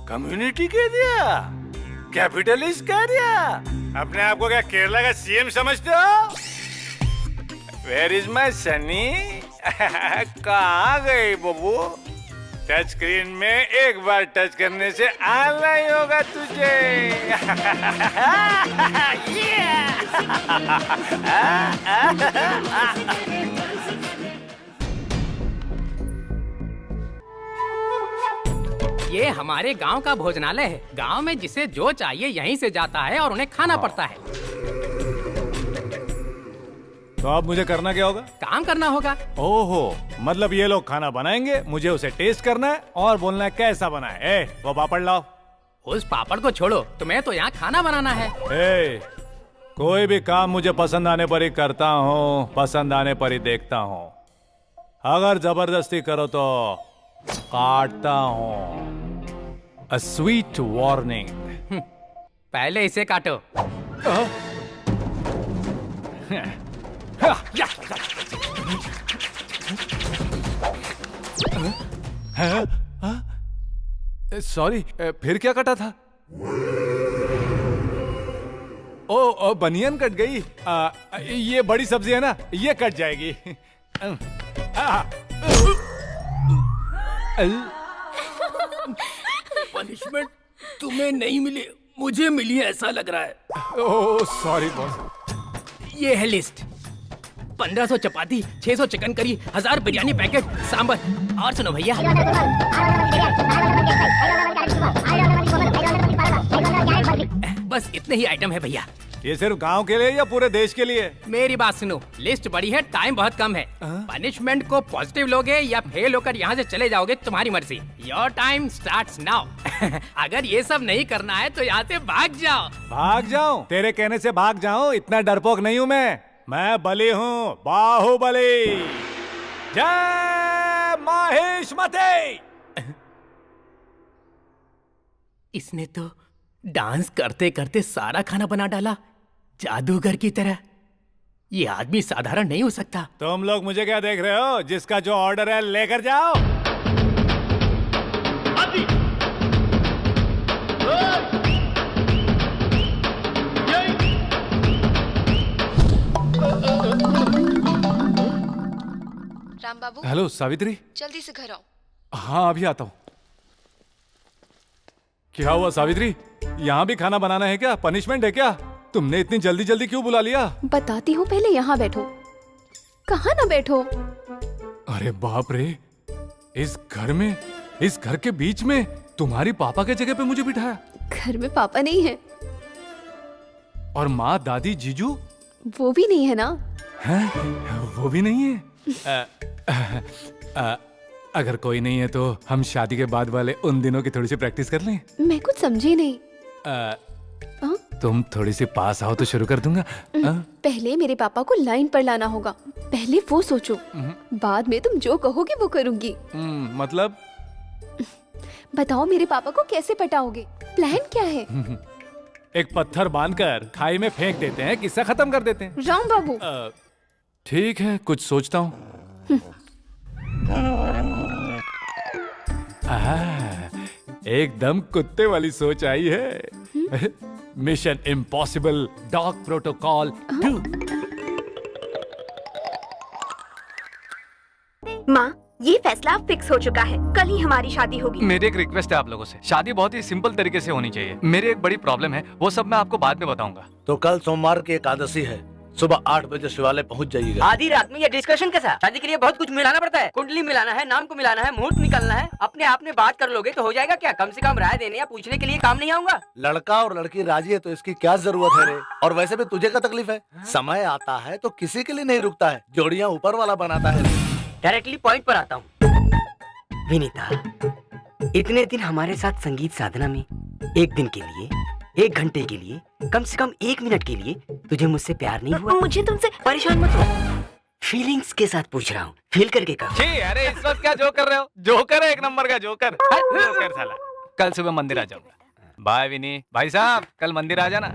कम्युनिटी कह दिया, कैपिटलिस्ट कह दिया। अपने आप को क्या केरला का सीएम समझते हो? Where is my Sunny? कहाँ गई बबू? टच स्क्रीन में एक बार टच करने से आना ही होगा तुझे। ये हमारे गांव का भोजनालय है। गांव में जिसे जो चाहिए यहीं से जाता है और उन्हें खाना पड़ता है। तो अब मुझे करना क्या होगा? काम करना होगा। ओहो, मतलब ये लोग खाना बनाएंगे, मुझे उसे टेस्ट करना है और बोलना है कैसा बना है। वो पापड़ लाओ। उस पापड़ को छोड़ो, तुम्हें तो यहाँ खाना बनाना है। कोई भी काम मुझे पसंद आने पर ही करता हूँ, पसंद आने पर ही देखता हूँ। अगर जबरदस्ती करो तो काटता हूँ। A sweet warning। पहले इसे काटो। सॉरी, फिर क्या कटा था? ओ बनियन कट गई। ये बड़ी सब्जी है ना, ये कट जाएगी। पनिशमेंट तुम्हें नहीं मिली, मुझे मिली ऐसा लग रहा है। Oh sorry boss. ये है लिस्ट। 1500 चपाती, 600 chicken curry, 1000 biryani packet, sambar. और सुनो भैया, बस इतने ही आइटम है भैया। ये सिर्फ गांव के लिए या पूरे देश के लिए? मेरी बात सुनो, लिस्ट बड़ी है, टाइम बहुत कम है। पनिशमेंट को पॉजिटिव लोगे या फेल होकर यहाँ से चले जाओगे, तुम्हारी मर्जी। Your time starts now. अगर ये सब नहीं करना है तो यहाँ से भाग जाओ। भाग जाऊं? तेरे कहने से भाग जाऊं? इतना डरपोक नहीं हूँ मैं बली हूँ, बाहुबली। जय माहिष्मती। इसने तो डांस करते करते सारा खाना बना डाला, जादूगर की तरह। ये आदमी साधारण नहीं हो सकता। तुम लोग मुझे क्या देख रहे हो? जिसका जो ऑर्डर है लेकर जाओ। राम बाबू। हेलो सावित्री। जल्दी से घर आओ। हाँ अभी आता हूँ। क्या हुआ सावित्री? यहाँ भी खाना बनाना है क्या? पनिशमेंट है क्या? तुमने इतनी जल्दी जल्दी क्यों बुला लिया? बताती हूँ, पहले यहाँ बैठो। कहाँ ना बैठो? अरे बाप रे, इस घर में, इस घर के बीच में तुम्हारी पापा के जगह पे मुझे बिठाया। घर में पापा नहीं है। और माँ, दादी, जीजू? वो भी नहीं है ना। हैं? वो भी नहीं है। अगर कोई नहीं है तो हम शादी के बाद वाले उन दिनों की थोड़ी सी प्रैक्टिस कर लें। मैं कुछ समझी नहीं। तुम थोड़ी सी पास आओ तो शुरू कर दूंगा। पहले मेरे पापा को लाइन पर लाना होगा, पहले वो सोचो, बाद में तुम जो कहोगे वो करूंगी। मतलब? बताओ मेरे पापा को कैसे पटाओगे? प्लान क्या है? एक पत्थर बांधकर खाई में फेंक देते हैं, किस्सा खत्म कर देते हैं। राम बाबू। ठीक है, कुछ सोचता हूँ। एकदम कुत्ते वाली सोच आई है। Mission impossible dog protocol 2। माँ, ये फैसला फिक्स हो चुका है, कल ही हमारी शादी होगी। मेरी एक रिक्वेस्ट है आप लोगों से, शादी बहुत ही सिंपल तरीके से होनी चाहिए। मेरी एक बड़ी प्रॉब्लम है, वो सब मैं आपको बाद में बताऊंगा। तो कल सोमवार की एकादशी है, सुबह 8 बजे शिवालय पहुंच जाइएगा। आधी रात में ये डिस्कशन कैसा? शादी के लिए बहुत कुछ मिलाना पड़ता है। कुंडली मिलाना है, नाम को मिलाना है, मुहूर्त निकालना है। अपने आप में बात कर लोगे तो हो जाएगा क्या? कम से कम राय देने या पूछने के लिए काम नहीं आऊंगा? लड़का और लड़की राजी है तो इसकी क्या जरूरत है रे? और वैसे भी तुझे क्या तकलीफ है? समय आता है तो किसी के लिए नहीं रुकता है, जोड़ियां ऊपर वाला बनाता है। डायरेक्टली पॉइंट पर आता हूँ। विनीता, इतने दिन हमारे साथ संगीत साधना में, एक दिन के लिए, 1 घंटे के लिए, कम से कम 1 मिनट के लिए तुझे मुझसे प्यार नहीं हुआ? मुझे तुमसे परेशान मत हो, फीलिंग्स के साथ पूछ रहा हूँ, फील करके कहो। अरे इस वक्त क्या जोक कर रहे हो? जोकर है, एक नंबर का जोकर। जोकर साला। कल सुबह मंदिर आ जाऊंगा। बाय विनी। भाई साहब, कल मंदिर आ जाना।